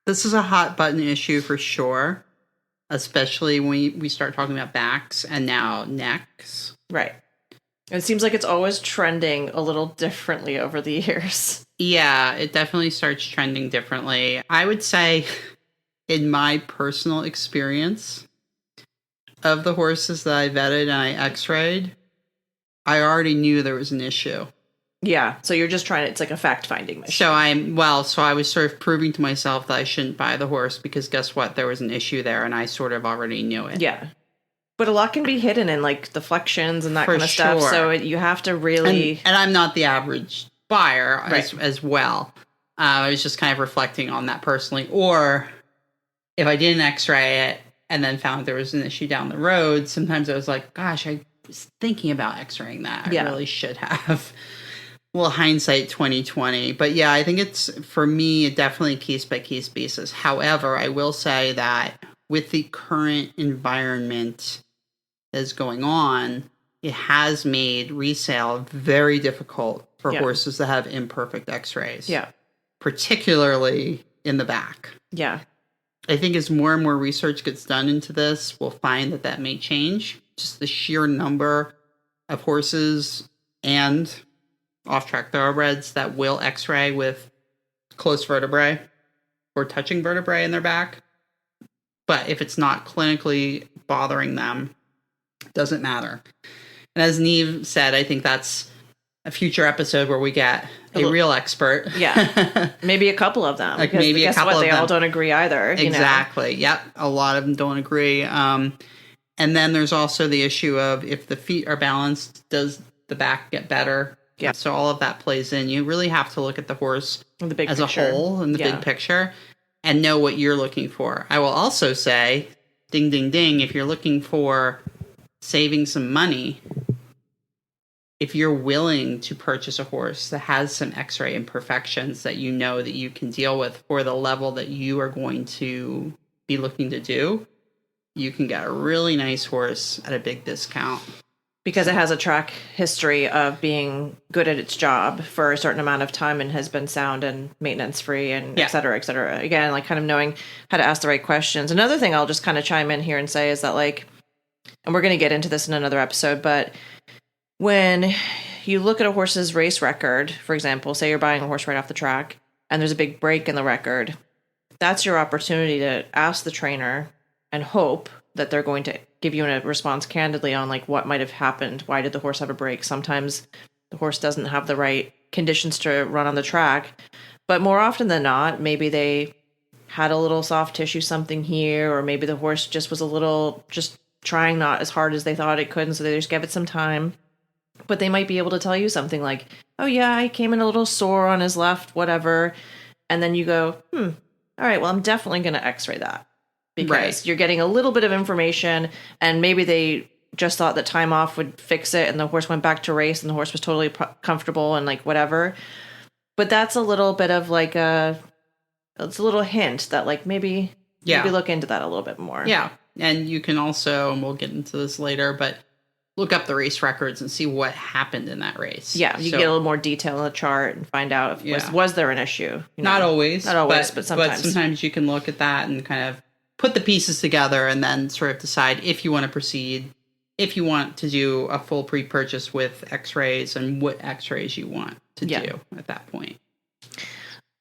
S2: This is a hot button issue for sure, especially when we start talking about backs and now necks.
S1: Right. It seems like it's always trending a little differently over the years.
S2: Yeah, it definitely starts trending differently. I would say, in my personal experience, of the horses that I vetted and I x-rayed, I already knew there was an issue.
S1: Yeah, so you're just trying to, it's like a fact-finding mission.
S2: So I was sort of proving to myself that I shouldn't buy the horse because guess what? There was an issue there and I sort of already knew it.
S1: Yeah. But a lot can be hidden in like deflections and that kind of stuff. So you have to really...
S2: And I'm not the average buyer as well. I was just kind of reflecting on that personally. Or if I didn't x-ray it and then found there was an issue down the road, sometimes I was like, gosh, I was thinking about x-raying that. I really should have. Well, hindsight 2020. But yeah, I think it's, for me, a definitely case-by-case basis. However, I will say that with the current environment that's going on, it has made resale very difficult for horses that have imperfect x-rays.
S1: Yeah.
S2: Particularly in the back.
S1: Yeah.
S2: I think as more and more research gets done into this, we'll find that may change. Just the sheer number of horses and off-track thoroughbreds that will x-ray with close vertebrae or touching vertebrae in their back. But if it's not clinically bothering them, it doesn't matter. And as Neve said, I think that's a future episode where we get a real expert.
S1: Yeah. Maybe a couple of them.
S2: Like
S1: because
S2: maybe a
S1: guess
S2: couple
S1: what?
S2: of
S1: They
S2: them.
S1: all don't agree either.
S2: Exactly. Yep. A lot of them don't agree. And then there's also the issue of if the feet are balanced, does the back get better?
S1: Yeah.
S2: So all of that plays in. You really have to look at the horse
S1: The big
S2: as
S1: picture.
S2: a whole in the big picture and know what you're looking for. I will also say, ding, ding, ding, if you're looking for saving some money, if you're willing to purchase a horse that has some x-ray imperfections that you know that you can deal with for the level that you are going to be looking to do, you can get a really nice horse at a big discount.
S1: Because it has a track history of being good at its job for a certain amount of time and has been sound and maintenance free and et cetera, et cetera. Again, like kind of knowing how to ask the right questions. Another thing I'll just kind of chime in here and say is that like, and we're going to get into this in another episode, but when you look at a horse's race record, for example, say you're buying a horse right off the track and there's a big break in the record, that's your opportunity to ask the trainer and hope that they're going to give you a response candidly on like what might have happened. Why did the horse have a break? Sometimes the horse doesn't have the right conditions to run on the track, but more often than not, maybe they had a little soft tissue something here, or maybe the horse just was a little just trying not as hard as they thought it could, and so they just gave it some time. But they might be able to tell you something like, oh yeah, he came in a little sore on his left, whatever. And then you go, all right, well, I'm definitely going to x-ray that. Because you're getting a little bit of information, and maybe they just thought that time off would fix it, and the horse went back to race, and the horse was totally comfortable and like whatever. But that's a little bit of like it's a little hint that like maybe look into that a little bit more.
S2: Yeah, and you can also, and we'll get into this later, but look up the race records and see what happened in that race.
S1: Yeah, you get a little more detail in the chart and find out if was there an issue.
S2: Not always,
S1: but sometimes.
S2: But sometimes you can look at that and kind of put the pieces together and then sort of decide if you want to proceed, if you want to do a full pre-purchase with x-rays and what x-rays you want to do at that point.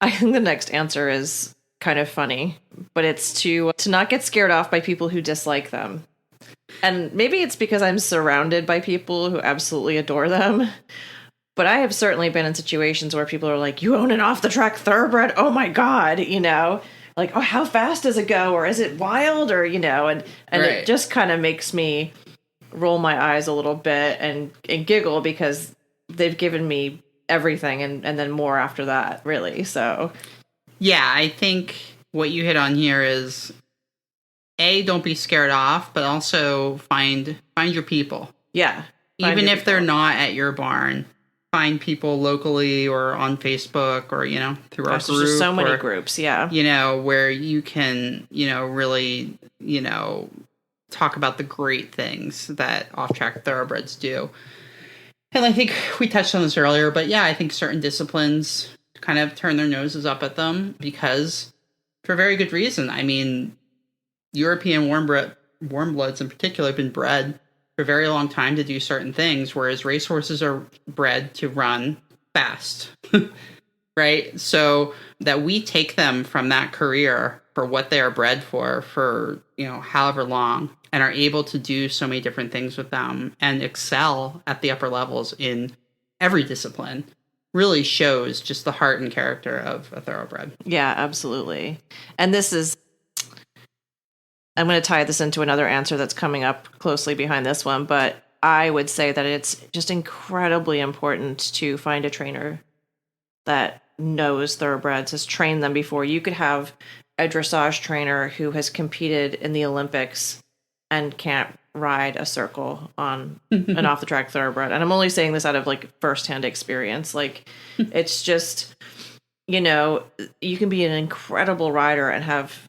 S1: I think the next answer is kind of funny, but it's to not get scared off by people who dislike them. And maybe it's because I'm surrounded by people who absolutely adore them. But I have certainly been in situations where people are like, you own an off-the-track thoroughbred? Oh my God, like, oh, how fast does it go? Or is it wild? Or, and it just kind of makes me roll my eyes a little bit and giggle because they've given me everything and then more after that, really. So,
S2: yeah, I think what you hit on here is, A, don't be scared off, but also find your people.
S1: Yeah.
S2: Even if they're not at your barn. Find people locally or on Facebook or, through our group. There's just
S1: so many groups, yeah.
S2: Where you can, really, talk about the great things that off-track thoroughbreds do. And I think we touched on this earlier, but yeah, I think certain disciplines kind of turn their noses up at them because for very good reason. I mean, European warm bloods in particular have been bred for a very long time to do certain things, whereas racehorses are bred to run fast, right? So that we take them from that career for what they are bred for, however long, and are able to do so many different things with them and excel at the upper levels in every discipline really shows just the heart and character of a thoroughbred.
S1: Yeah, absolutely. And I'm going to tie this into another answer that's coming up closely behind this one, but I would say that it's just incredibly important to find a trainer that knows thoroughbreds, has trained them before. You could have a dressage trainer who has competed in the Olympics and can't ride a circle on an off-the-track thoroughbred. And I'm only saying this out of like firsthand experience. Like, it's just, you can be an incredible rider and have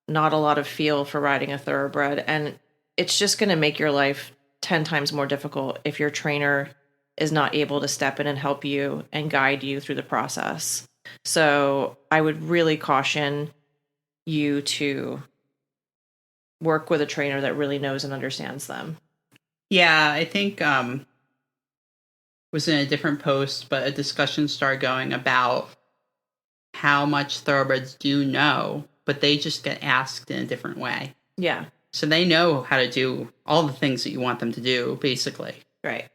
S1: not a lot of feel for riding a thoroughbred, and it's just going to make your life 10 times more difficult if your trainer is not able to step in and help you and guide you through the process. So I would really caution you to work with a trainer that really knows and understands them.
S2: Yeah, I think was in a different post, but a discussion started going about how much thoroughbreds do know, but they just get asked in a different way.
S1: Yeah.
S2: So they know how to do all the things that you want them to do, basically.
S1: Right.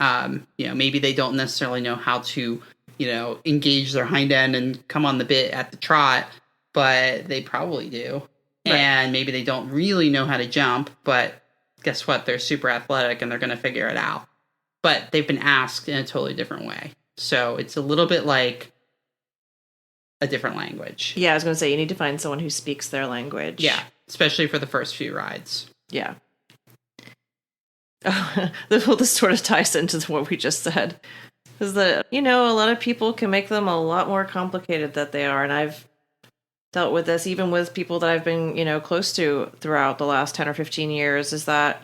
S2: Maybe they don't necessarily know how to, engage their hind end and come on the bit at the trot, but they probably do. Right. And maybe they don't really know how to jump, but guess what? They're super athletic and they're going to figure it out. But they've been asked in a totally different way. So it's a little bit like a different language.
S1: Yeah, I was going to say, you need to find someone who speaks their language.
S2: Yeah, especially for the first few rides.
S1: Yeah. This sort of ties into what we just said. Is that, a lot of people can make them a lot more complicated than they are. And I've dealt with this even with people that I've been, close to throughout the last 10 or 15 years, is that,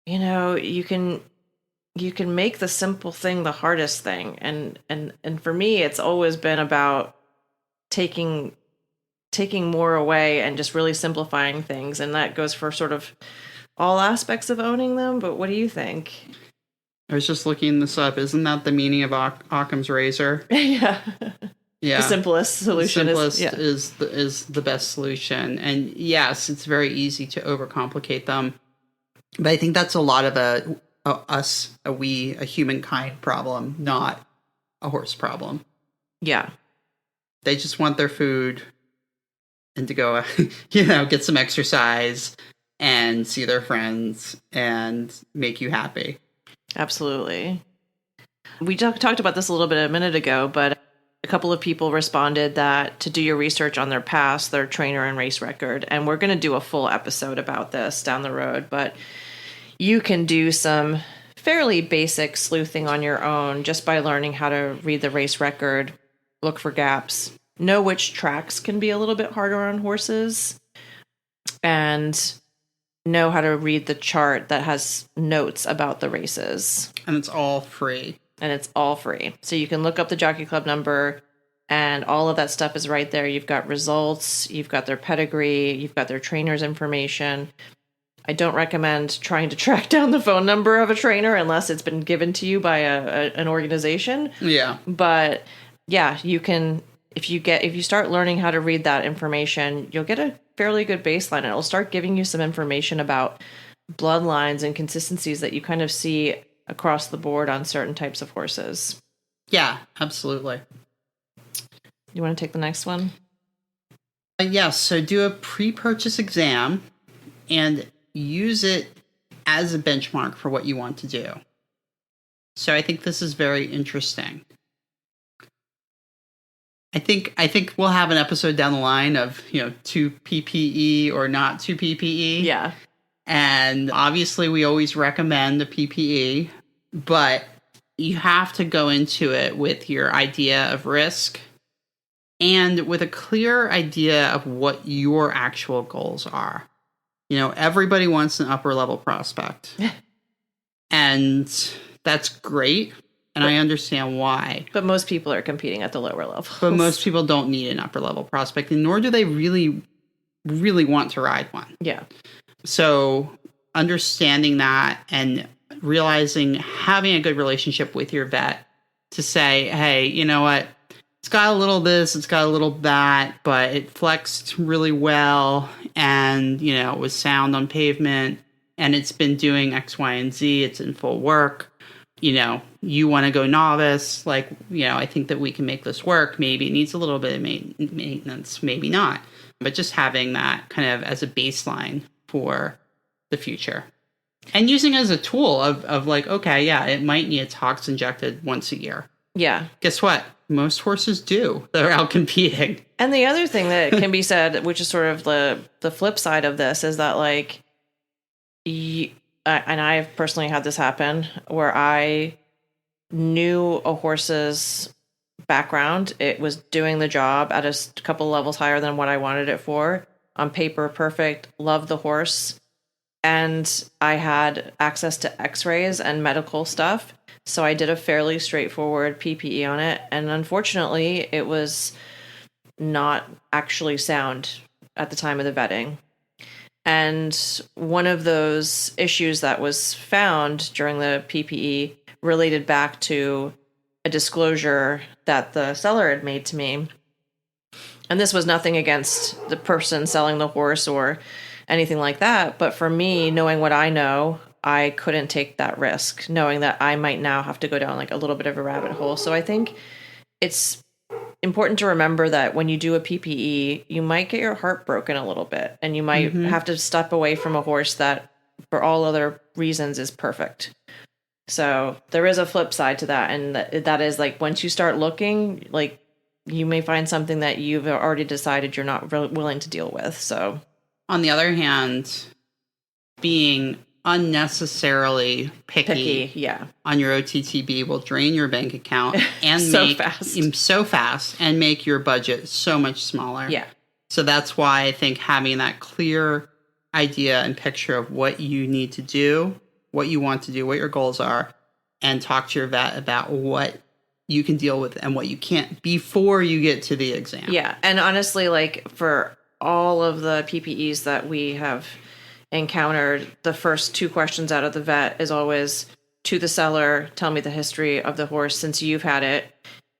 S1: you can make the simple thing the hardest thing. And for me, it's always been about taking more away and just really simplifying things. And that goes for sort of all aspects of owning them. But what do you think?
S2: I was just looking this up. Isn't that the meaning of Occam's razor?
S1: Yeah.
S2: Yeah.
S1: The simplest solution
S2: is the best solution. And yes, it's very easy to overcomplicate them. But I think that's a lot of a humankind problem, not a horse problem.
S1: Yeah.
S2: They just want their food and to go, get some exercise and see their friends and make you happy.
S1: Absolutely. We talked about this a little bit a minute ago, but a couple of people responded that to do your research on their past, their trainer and race record. And we're going to do a full episode about this down the road, but you can do some fairly basic sleuthing on your own just by learning how to read the race record, look for gaps, know which tracks can be a little bit harder on horses, and know how to read the chart that has notes about the races.
S2: And it's all free.
S1: So you can look up the Jockey Club number and all of that stuff is right there. You've got results, you've got their pedigree, you've got their trainer's information. I don't recommend trying to track down the phone number of a trainer unless it's been given to you by an organization.
S2: Yeah.
S1: But yeah, you can, if you start learning how to read that information, you'll get a fairly good baseline. It'll start giving you some information about bloodlines and consistencies that you kind of see across the board on certain types of horses.
S2: Yeah, absolutely.
S1: You want to take the next one?
S2: Yes. So do a pre-purchase exam and use it as a benchmark for what you want to do. So I think this is very interesting. I think we'll have an episode down the line of, 2 PPE or not 2 PPE.
S1: Yeah.
S2: And obviously we always recommend the PPE, but you have to go into it with your idea of risk and with a clear idea of what your actual goals are. Everybody wants an upper level prospect. And that's great. And I understand why.
S1: But most people are competing at the lower level.
S2: But most people don't need an upper level prospect, and nor do they really, really want to ride one.
S1: Yeah.
S2: So understanding that and realizing having a good relationship with your vet to say, hey, you know what? It's got a little this, it's got a little that, but it flexed really well and, it was sound on pavement and it's been doing X, Y, and Z. It's in full work. You want to go novice, I think that we can make this work. Maybe it needs a little bit of maintenance, maybe not. But just having that kind of as a baseline for the future. And using it as a tool of okay, yeah, it might need a tox injected once a year.
S1: Yeah.
S2: Guess what? Most horses do. They're out competing.
S1: And the other thing that can be said, which is sort of the flip side of this, is that and I've personally had this happen where I knew a horse's background. It was doing the job at a couple levels higher than what I wanted it for. On paper, perfect. Loved the horse. And I had access to x-rays and medical stuff. So I did a fairly straightforward PPE on it. And unfortunately, it was not actually sound at the time of the vetting. And one of those issues that was found during the PPE related back to a disclosure that the seller had made to me. And this was nothing against the person selling the horse or anything like that. But for me, knowing what I know, I couldn't take that risk, knowing that I might now have to go down like a little bit of a rabbit hole. So I think it's important to remember that when you do a PPE, you might get your heart broken a little bit, and you might have to step away from a horse that, for all other reasons, is perfect. So there is a flip side to that, and that is like once you start looking, like you may find something that you've already decided you're not willing to deal with. So,
S2: on the other hand, being unnecessarily picky
S1: yeah,
S2: on your OTTB will drain your bank account and
S1: so
S2: fast and make your budget so much smaller.
S1: Yeah.
S2: So that's why I think having that clear idea and picture of what you need to do, what you want to do, what your goals are, and talk to your vet about what you can deal with and what you can't before you get to the exam.
S1: Yeah. And honestly, like for all of the PPEs that we have encountered, the first 2 questions out of the vet is always to the seller, tell me the history of the horse since you've had it,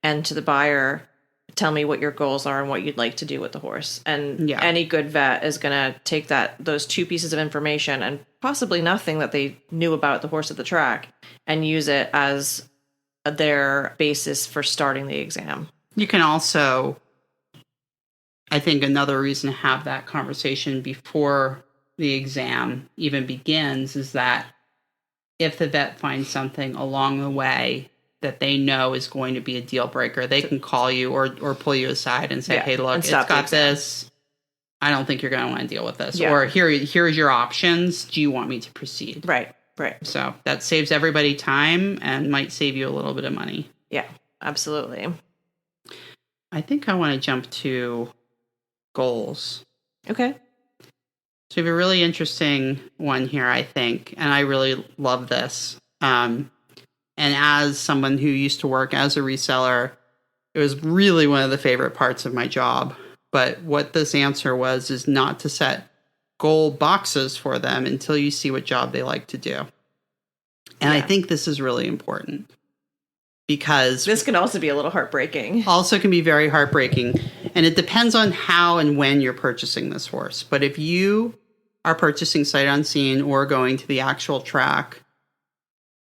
S1: and to the buyer, tell me what your goals are and what you'd like to do with the horse. And any good vet is going to take those 2 pieces of information and possibly nothing that they knew about the horse at the track and use it as their basis for starting the exam.
S2: You can also, I think another reason to have that conversation before the exam even begins is that if the vet finds something along the way that they know is going to be a deal breaker, they can call you or pull you aside and say, hey, look, it's got this. I don't think you're going to want to deal with this. Yeah. Or here's your options. Do you want me to proceed?
S1: Right.
S2: So that saves everybody time and might save you a little bit of money.
S1: Yeah, absolutely.
S2: I think I want to jump to goals.
S1: Okay.
S2: So we have a really interesting one here, I think, and I really love this. And as someone who used to work as a reseller, it was really one of the favorite parts of my job. But what this answer was is not to set goal boxes for them until you see what job they like to do. And I think this is really important because
S1: this can also be a little heartbreaking.
S2: Also can be very heartbreaking. And it depends on how and when you're purchasing this horse. But if you are purchasing sight unseen or going to the actual track,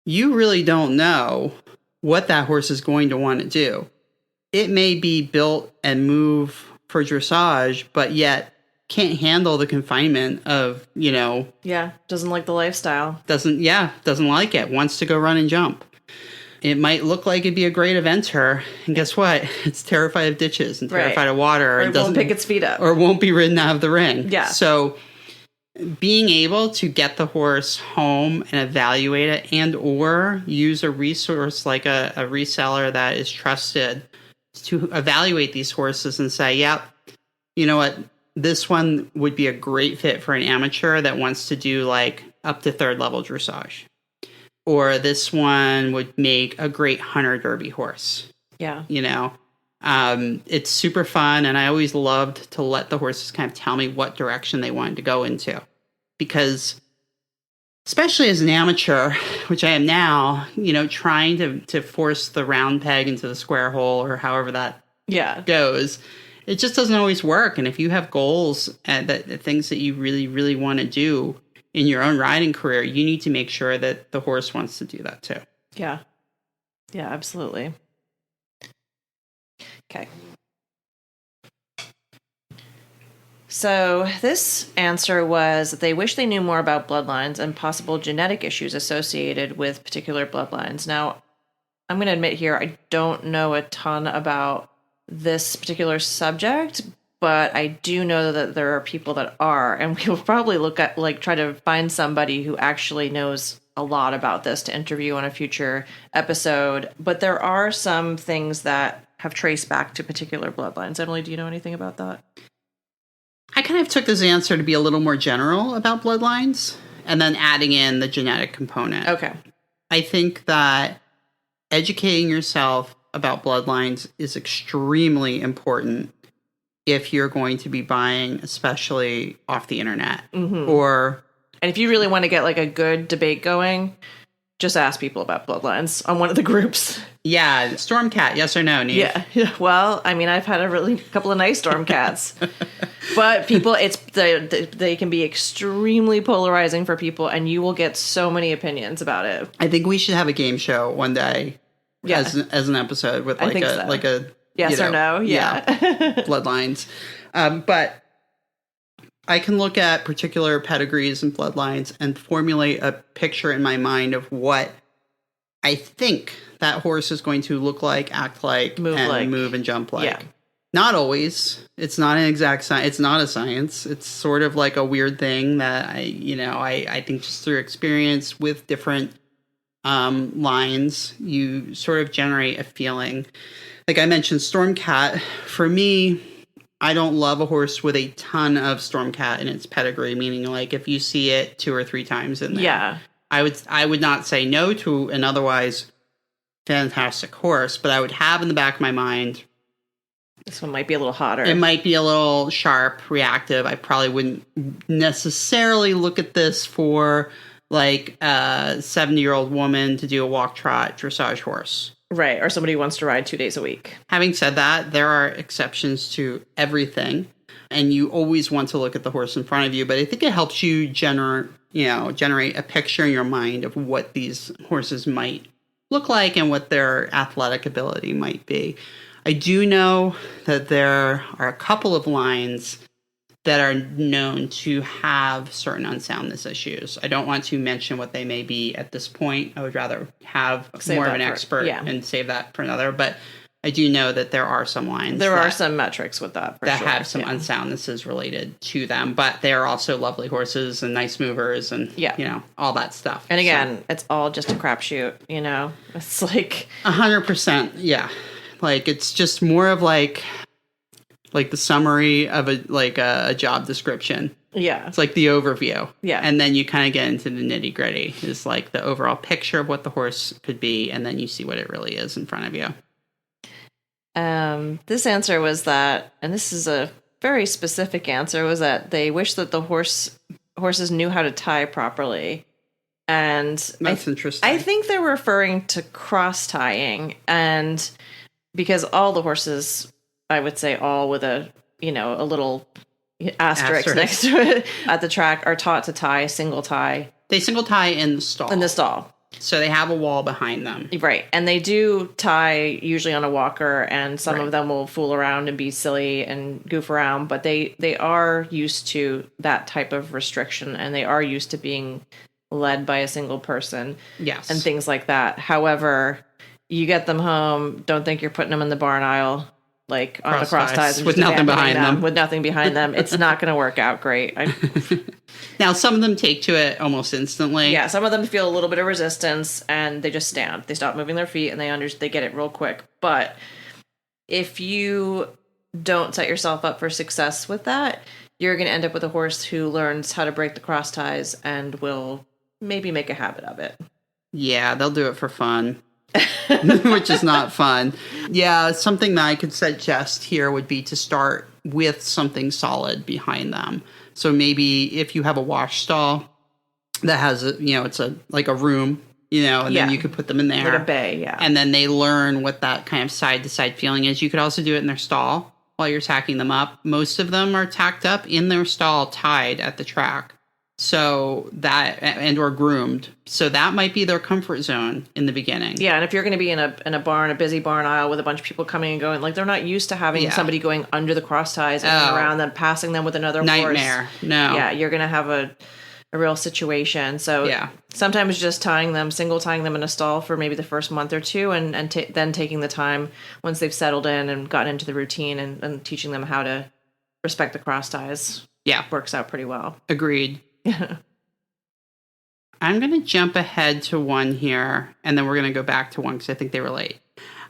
S2: you really don't know what that horse is going to want to do. It may be built and move for dressage, but yet can't handle the confinement of,
S1: doesn't like the lifestyle.
S2: Doesn't like it. Wants to go run and jump. It might look like it'd be a great eventer, and guess what? It's terrified of ditches and terrified of water.
S1: Or it won't pick its feet up.
S2: Or won't be ridden out of the ring.
S1: Yeah.
S2: So being able to get the horse home and evaluate it and or use a resource like a reseller that is trusted to evaluate these horses and say, yep, you know what? This one would be a great fit for an amateur that wants to do like up to 3rd level dressage. Or this one would make a great hunter derby horse.
S1: Yeah.
S2: It's super fun. And I always loved to let the horses kind of tell me what direction they wanted to go into. Because especially as an amateur, which I am now, trying to force the round peg into the square hole or however that goes, it just doesn't always work. And if you have goals and the things that you really, really want to do in your own riding career, you need to make sure that the horse wants to do that too.
S1: Yeah. Yeah, absolutely. Okay. So this answer was that they wish they knew more about bloodlines and possible genetic issues associated with particular bloodlines. Now, I'm going to admit here, I don't know a ton about this particular subject, but I do know that there are people that are, and we will probably try to find somebody who actually knows a lot about this to interview on a future episode. But there are some things that have traced back to particular bloodlines. Emily, do you know anything about that?
S2: I kind of took this answer to be a little more general about bloodlines and then adding in the genetic component.
S1: Okay.
S2: I think that educating yourself about bloodlines is extremely important if you're going to be buying, especially off the internet.
S1: Mm-hmm.
S2: And
S1: if you really want to get like a good debate going, just ask people about bloodlines on one of the groups.
S2: Yeah, Stormcat, yes or no, Neve?
S1: Yeah. Well, I mean, I've had a couple of nice storm cats, but people, they can be extremely polarizing for people, and you will get so many opinions about it.
S2: I think we should have a game show one day, as an episode with like a
S1: yes or no, yeah.
S2: bloodlines. But I can look at particular pedigrees and bloodlines and formulate a picture in my mind of what I think that horse is going to look like, act like, move and jump like.
S1: Yeah.
S2: Not always. It's not an exact science. It's not a science. It's sort of like a weird thing that I think just through experience with different lines, you sort of generate a feeling. Like I mentioned, Stormcat, for me, I don't love a horse with a ton of Stormcat in its pedigree, meaning like if you see it 2 or 3 times in there.
S1: Yeah.
S2: I would not say no to an otherwise fantastic horse, but I would have in the back of my mind,
S1: this one might be a little hotter.
S2: It might be a little sharp, reactive. I probably wouldn't necessarily look at this for like a 70-year-old woman to do a walk trot dressage horse.
S1: Right, or somebody who wants to ride 2 days a week.
S2: Having said that, there are exceptions to everything, and you always want to look at the horse in front of you, but I think it helps you generate a picture in your mind of what these horses might look like and what their athletic ability might be. I do know that there are a couple of lines that are known to have certain unsoundness issues. I don't want to mention what they may be at this point. I would rather have more of an expert and save that for another. But I do know that there are some lines.
S1: There are some metrics with that.
S2: That have some unsoundnesses related to them. But they are also lovely horses and nice movers and, all that stuff.
S1: And again, it's all just a crapshoot, It's like...
S2: 100%, yeah. Like, it's just more of like the summary of a job description.
S1: Yeah.
S2: It's like the overview.
S1: Yeah.
S2: And then you kind of get into the nitty gritty. Is like the overall picture of what the horse could be, and then you see what it really is in front of you.
S1: This answer was that, and this is a very specific answer, was that they wish that the horses knew how to tie properly. And
S2: that's interesting.
S1: I think they're referring to cross tying, and because all the horses, I would say all with a little asterisk next to it at the track, are taught to tie single tie.
S2: They single tie in the stall.
S1: In the stall.
S2: So they have a wall behind them.
S1: Right. And they do tie usually on a walker, and some of them will fool around and be silly and goof around, but they are used to that type of restriction, and they are used to being led by a single person.
S2: Yes.
S1: And things like that. However, you get them home, don't think you're putting them in the barn aisle, like on the cross ties, and
S2: with nothing behind them.
S1: With nothing behind them. It's not going to work out great.
S2: Now, some of them take to it almost instantly.
S1: Yeah, some of them feel a little bit of resistance, and they just stand. They stop moving their feet, and they get it real quick. But if you don't set yourself up for success with that, you're going to end up with a horse who learns how to break the cross ties and will maybe make a habit of it.
S2: Yeah, they'll do it for fun. Which is not fun. Yeah, something that I could suggest here would be to start with something solid behind them. So maybe if you have a wash stall that has it's like a room, and then you could put them in there.
S1: Like a bay, yeah.
S2: And then they learn what that kind of side to side feeling is. You could also do it in their stall while you're tacking them up. Most of them are tacked up in their stall, tied at the track. So that, and or groomed. So that might be their comfort zone in the beginning.
S1: Yeah, and if you're going to be in a barn, a busy barn aisle with a bunch of people coming and going, like they're not used to having somebody going under the cross ties and around them, passing them with another
S2: nightmare.
S1: horse.
S2: No.
S1: Yeah, you're going to have a real situation. So sometimes just single tying them in a stall for maybe the first month or two, and then taking the time once they've settled in and gotten into the routine and teaching them how to respect the cross ties.
S2: Yeah.
S1: Works out pretty well.
S2: Agreed. I'm going to jump ahead to one here, and then we're going to go back to one because I think they relate.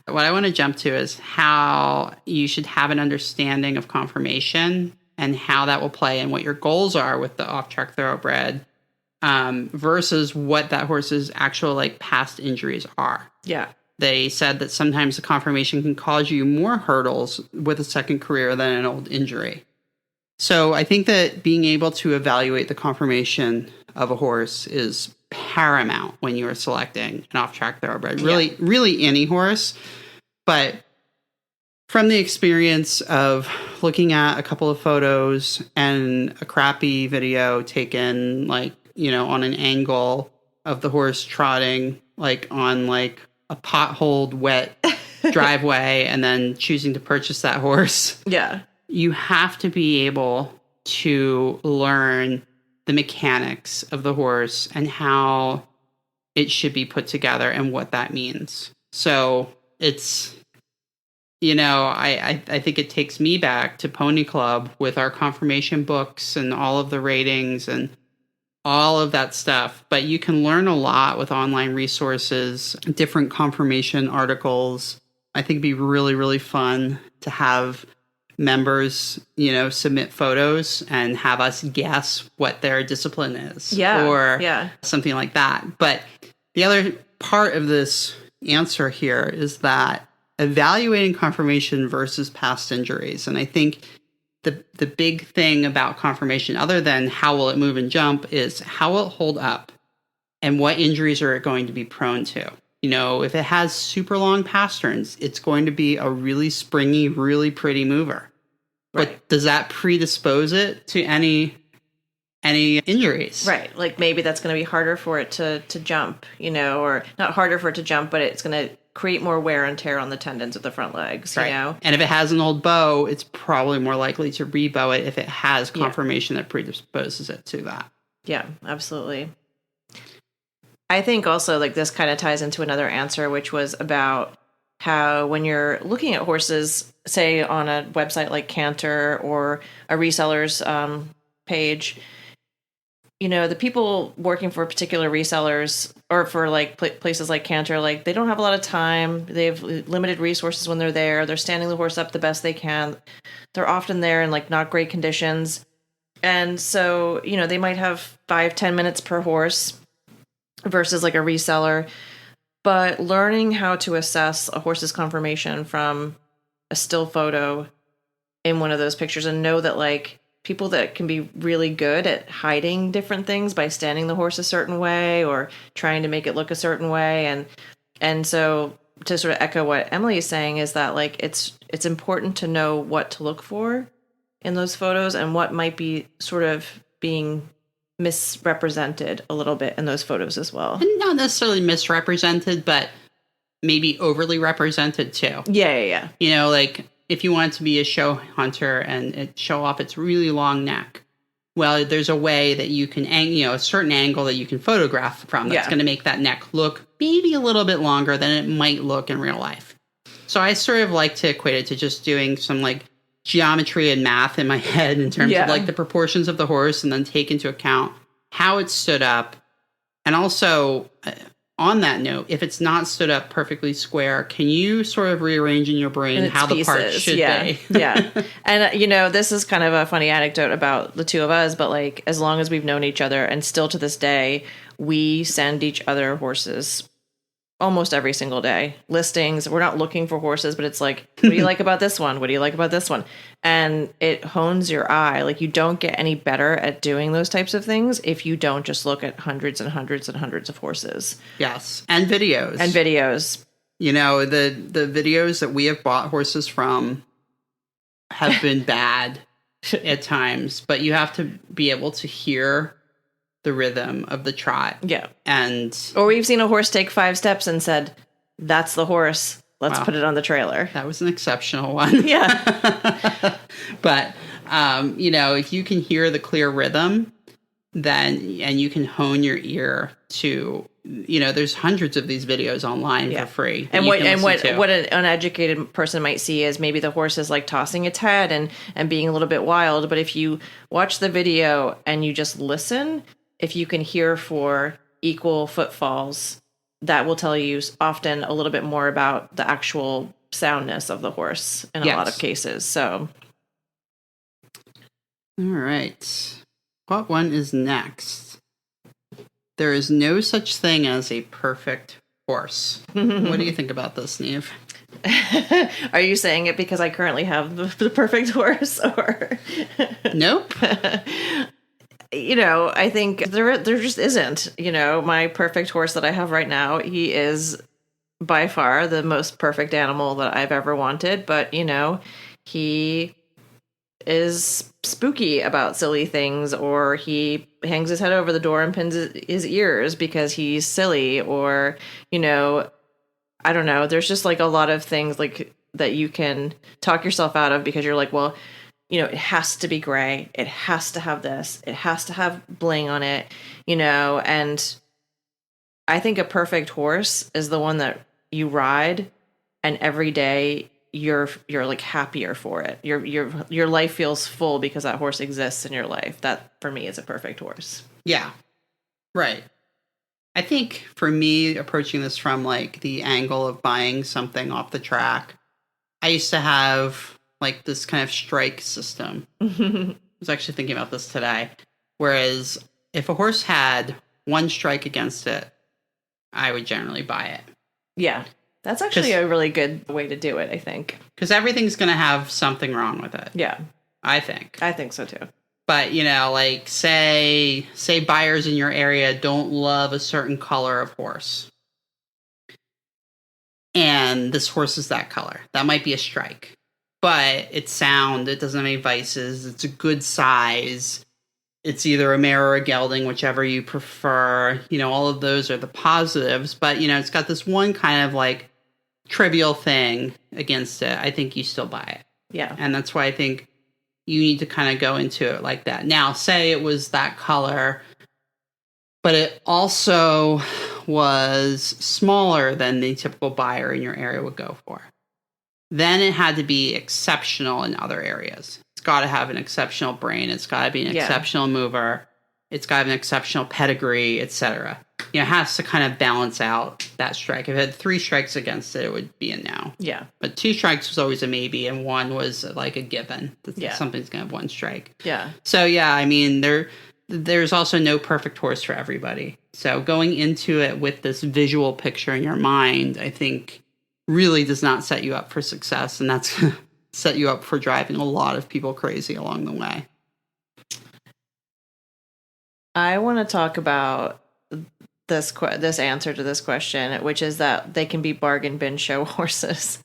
S2: What I want to jump to is how you should have an understanding of conformation and how that will play and what your goals are with the off-track thoroughbred versus what that horse's actual past injuries are.
S1: Yeah.
S2: They said that sometimes the conformation can cause you more hurdles with a second career than an old injury. So I think that being able to evaluate the conformation of a horse is paramount when you are selecting an off-track thoroughbred. Really any horse. But from the experience of looking at a couple of photos and a crappy video taken, like, you know, on an angle of the horse trotting, like on like a potholed wet driveway, and then choosing to purchase that horse.
S1: Yeah.
S2: You have to be able to learn the mechanics of the horse and how it should be put together and what that means. So it's, you know, I think it takes me back to Pony Club with our confirmation books and all of the ratings and all of that stuff. But you can learn a lot with online resources, different confirmation articles. I think it'd be really, really fun to have members, you know, submit photos and have us guess what their discipline is. Or something like that. But the other part of this answer here is that evaluating confirmation versus past injuries. And I think the big thing about confirmation, other than how will it move and jump, is how will it hold up and what injuries are it going to be prone to. You know, if it has super long pasterns, it's going to be a really springy, really pretty mover. Right. But does that predispose it to any injuries?
S1: Right. Like maybe that's going to be harder for it to jump, you know, or not harder for it to jump, but it's going to create more wear and tear on the tendons of the front legs, you know?
S2: And if it has an old bow, it's probably more likely to rebow it if it has confirmation that predisposes it to that.
S1: Yeah, absolutely. I think also like this kind of ties into another answer, which was about how when you're looking at horses, say on a website like Cantor or a reseller's page, you know, the people working for particular resellers or for like places like Cantor, like they don't have a lot of time. They have limited resources when they're there. They're standing the horse up the best they can. They're often there in like not great conditions. And so, you know, they might have 5-10 minutes per horse versus like a reseller. But learning how to assess a horse's conformation from a still photo in one of those pictures and know that like people that can be really good at hiding different things by standing the horse a certain way or trying to make it look a certain way. And so to sort of echo what Emily is saying is that like it's important to know what to look for in those photos and what might be sort of being misrepresented a little bit in those photos as well.
S2: And not necessarily misrepresented, but maybe overly represented too.
S1: Yeah.
S2: You know, like if you want to be a show hunter and it show off its really long neck, well, there's a way that you can, you know, a certain angle that you can photograph from that's going to make that neck look maybe a little bit longer than it might look in real life. So I sort of like to equate it to just doing some like geometry and math in my head in terms of like the proportions of the horse and then take into account how it stood up. And also on that note, if it's not stood up perfectly square, can you sort of rearrange in your brain how the parts should be?
S1: Yeah. And, you know, this is kind of a funny anecdote about the two of us, but like as long as we've known each other and still to this day, we send each other horses almost every single day. Listings. We're not looking for horses, but it's like, what do you like about this one? What do you like about this one? And it hones your eye. Like you don't get any better at doing those types of things if you don't just look at hundreds and hundreds and hundreds of horses.
S2: Yes. And videos. You know, the videos that we have bought horses from have been bad at times, but you have to be able to hear the rhythm of the trot.
S1: Yeah.
S2: Or
S1: we've seen a horse take 5 steps and said, that's the horse. Let's put it on the trailer.
S2: That was an exceptional one.
S1: Yeah.
S2: But, you know, if you can hear the clear rhythm, then, and you can hone your ear to, you know, there's hundreds of these videos online for free.
S1: And what an uneducated person might see is maybe the horse is like tossing its head and being a little bit wild. But if you watch the video and you just listen, if you can hear for equal footfalls, that will tell you often a little bit more about the actual soundness of the horse in a lot of cases. So,
S2: all right. What one is next? There is no such thing as a perfect horse. What do you think about this, Neve?
S1: Are you saying it because I currently have the perfect horse, or?
S2: Nope.
S1: I think there just isn't. My perfect horse that I have right now, he is by far the most perfect animal that I've ever wanted. But, he is spooky about silly things, or he hangs his head over the door and pins his ears because he's silly, or, I don't know. There's just like a lot of things like that you can talk yourself out of because you're like, well, it has to be gray. It has to have this. It has to have bling on it, and I think a perfect horse is the one that you ride and every day you're like happier for it. Your life feels full because that horse exists in your life. That for me is a perfect horse.
S2: Yeah. Right. I think for me, approaching this from like the angle of buying something off the track, I used to have like this kind of strike system. I was actually thinking about this today. Whereas if a horse had one strike against it, I would generally buy it.
S1: Yeah. That's actually a really good way to do it, I think.
S2: Because everything's going to have something wrong with it.
S1: Yeah.
S2: I think.
S1: I think so too.
S2: But, like say buyers in your area don't love a certain color of horse. And this horse is that color. That might be a strike. But it's sound. It doesn't have any vices. It's a good size. It's either a mare or a gelding, whichever you prefer. All of those are the positives. But, it's got this one kind of like trivial thing against it. I think you still buy it.
S1: Yeah.
S2: And that's why I think you need to kind of go into it like that. Now, say it was that color, but it also was smaller than the typical buyer in your area would go for. Then it had to be exceptional in other areas. It's got to have an exceptional brain. It's got to be an exceptional mover. It's got to have an exceptional pedigree, etc. It has to kind of balance out that strike. If it had 3 strikes against it, it would be a no.
S1: Yeah.
S2: But 2 strikes was always a maybe, and 1 was like a given. Something's going to have 1 strike.
S1: Yeah.
S2: So, yeah, I mean, there's also no perfect horse for everybody. So going into it with this visual picture in your mind, I think really does not set you up for success. And that's set you up for driving a lot of people crazy along the way.
S1: I want to talk about this answer to this question, which is that they can be bargain bin show horses.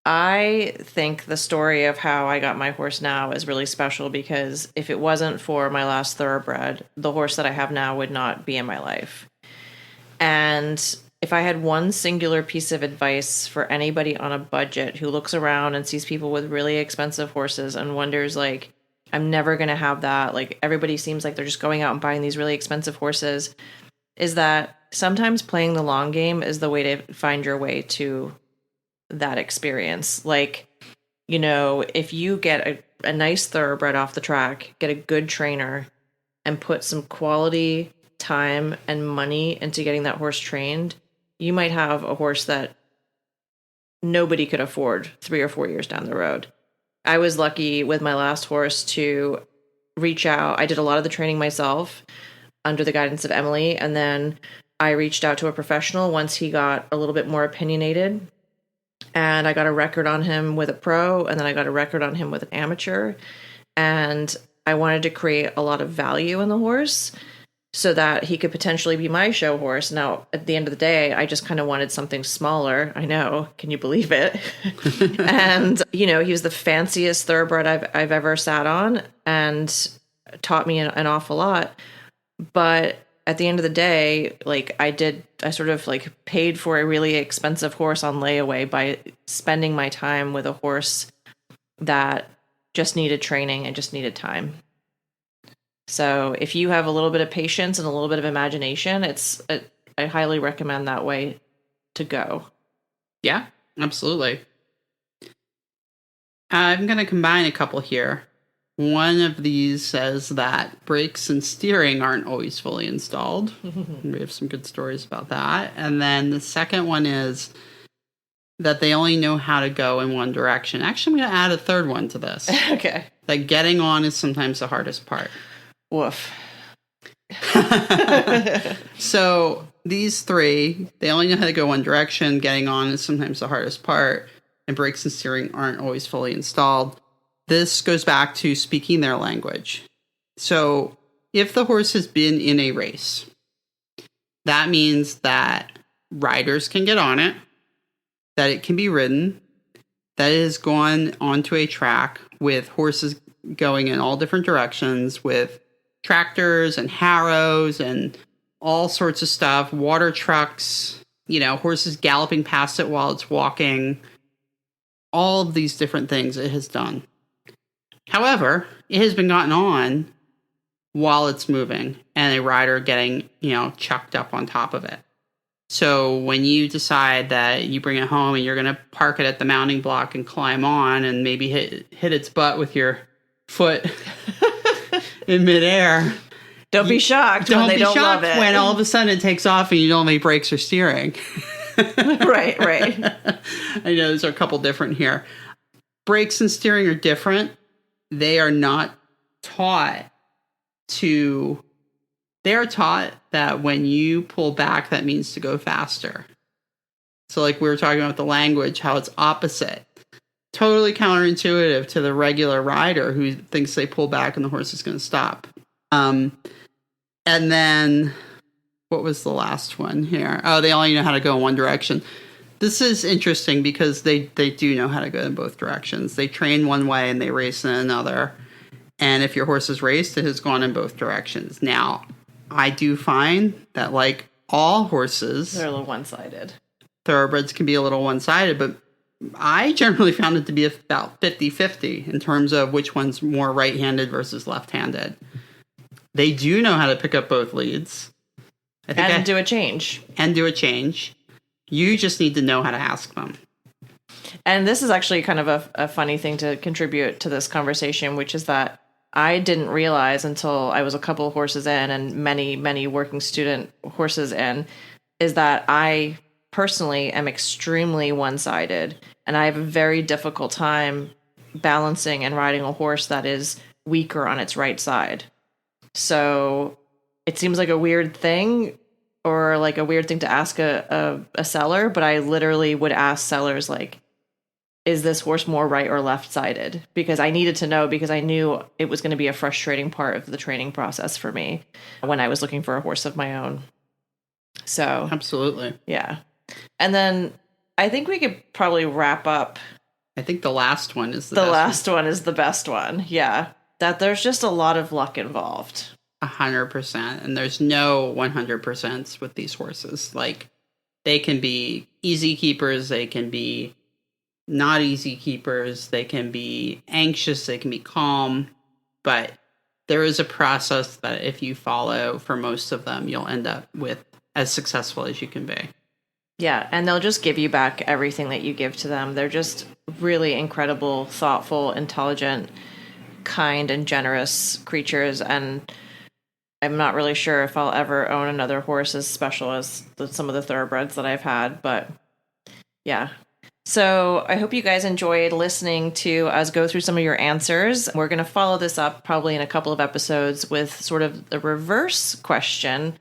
S1: I think the story of how I got my horse now is really special because if it wasn't for my last thoroughbred, the horse that I have now would not be in my life. And if I had one singular piece of advice for anybody on a budget who looks around and sees people with really expensive horses and wonders, like, I'm never going to have that. Like, everybody seems like they're just going out and buying these really expensive horses, is that sometimes playing the long game is the way to find your way to that experience. Like, if you get a nice thoroughbred off the track, get a good trainer, and put some quality time and money into getting that horse trained, you might have a horse that nobody could afford 3 or 4 years down the road. I was lucky with my last horse to reach out. I did a lot of the training myself under the guidance of Emily, and then I reached out to a professional once he got a little bit more opinionated. And I got a record on him with a pro, and then I got a record on him with an amateur. And I wanted to create a lot of value in the horse so that he could potentially be my show horse. Now, at the end of the day, I just kind of wanted something smaller. I know. Can you believe it? And, he was the fanciest thoroughbred I've ever sat on and taught me an awful lot. But at the end of the day, like I sort of like paid for a really expensive horse on layaway by spending my time with a horse that just needed training and just needed time. So if you have a little bit of patience and a little bit of imagination, I highly recommend that way to go.
S2: Yeah, absolutely. I'm going to combine a couple here. One of these says that brakes and steering aren't always fully installed. We have some good stories about that. And then the second one is that they only know how to go in one direction. Actually, I'm going to add a third one to this.
S1: Okay.
S2: That getting on is sometimes the hardest part.
S1: Woof.
S2: So these 3, they only know how to go one direction. Getting on is sometimes the hardest part. And brakes and steering aren't always fully installed. This goes back to speaking their language. So if the horse has been in a race, that means that riders can get on it, that it can be ridden, that it has gone onto a track with horses going in all different directions, with tractors and harrows and all sorts of stuff, water trucks, horses galloping past it while it's walking, all of these different things it has done. However, it has been gotten on while it's moving and a rider getting, chucked up on top of it. So when you decide that you bring it home and you're going to park it at the mounting block and climb on and maybe hit its butt with your foot in midair,
S1: don't be shocked when they don't love it.
S2: When all of a sudden it takes off and you don't have any brakes or steering.
S1: Right.
S2: I know there's a couple different here. Brakes and steering are different. They are not taught to... They're taught that when you pull back, that means to go faster. So like we were talking about the language, how it's opposite. Totally counterintuitive to the regular rider who thinks they pull back and the horse is going to stop. And then, what was the last one here? Oh, they only know how to go in one direction. This is interesting because they do know how to go in both directions. They train one way and they race in another. And if your horse is raced, it has gone in both directions. Now, I do find that like all horses...
S1: They're a little one-sided.
S2: Thoroughbreds can be a little one-sided, but I generally found it to be about 50-50 in terms of which one's more right-handed versus left-handed. They do know how to pick up both leads.
S1: Do a change.
S2: And do a change. You just need to know how to ask them.
S1: And this is actually kind of a funny thing to contribute to this conversation, which is that I didn't realize until I was a couple horses in and many, many working student horses in, is that I personally am extremely one-sided. And I have a very difficult time balancing and riding a horse that is weaker on its right side. So it seems like a weird thing or like a weird thing to ask a seller, but I literally would ask sellers like, is this horse more right or left-sided? Because I needed to know, because I knew it was going to be a frustrating part of the training process for me when I was looking for a horse of my own. So
S2: absolutely.
S1: Yeah. And then I think we could probably wrap up.
S2: I think the last one is the best
S1: one is the best one. Yeah. That there's just a lot of luck involved.
S2: 100%. And there's no 100% with these horses. Like, they can be easy keepers. They can be not easy keepers. They can be anxious. They can be calm. But there is a process that if you follow for most of them, you'll end up with as successful as you can be.
S1: Yeah, and they'll just give you back everything that you give to them. They're just really incredible, thoughtful, intelligent, kind, and generous creatures. And I'm not really sure if I'll ever own another horse as special as some of the thoroughbreds that I've had. But yeah. So I hope you guys enjoyed listening to us go through some of your answers. We're going to follow this up probably in a couple of episodes with sort of the reverse question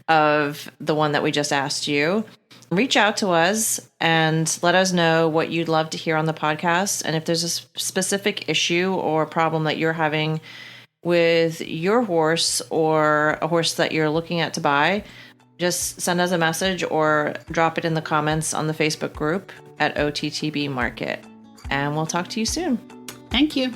S1: of the one that we just asked you. Reach out to us and let us know what you'd love to hear on the podcast. And if there's a specific issue or problem that you're having with your horse or a horse that you're looking at to buy, just send us a message or drop it in the comments on the Facebook group at OTTB Market. And we'll talk to you soon.
S2: Thank you.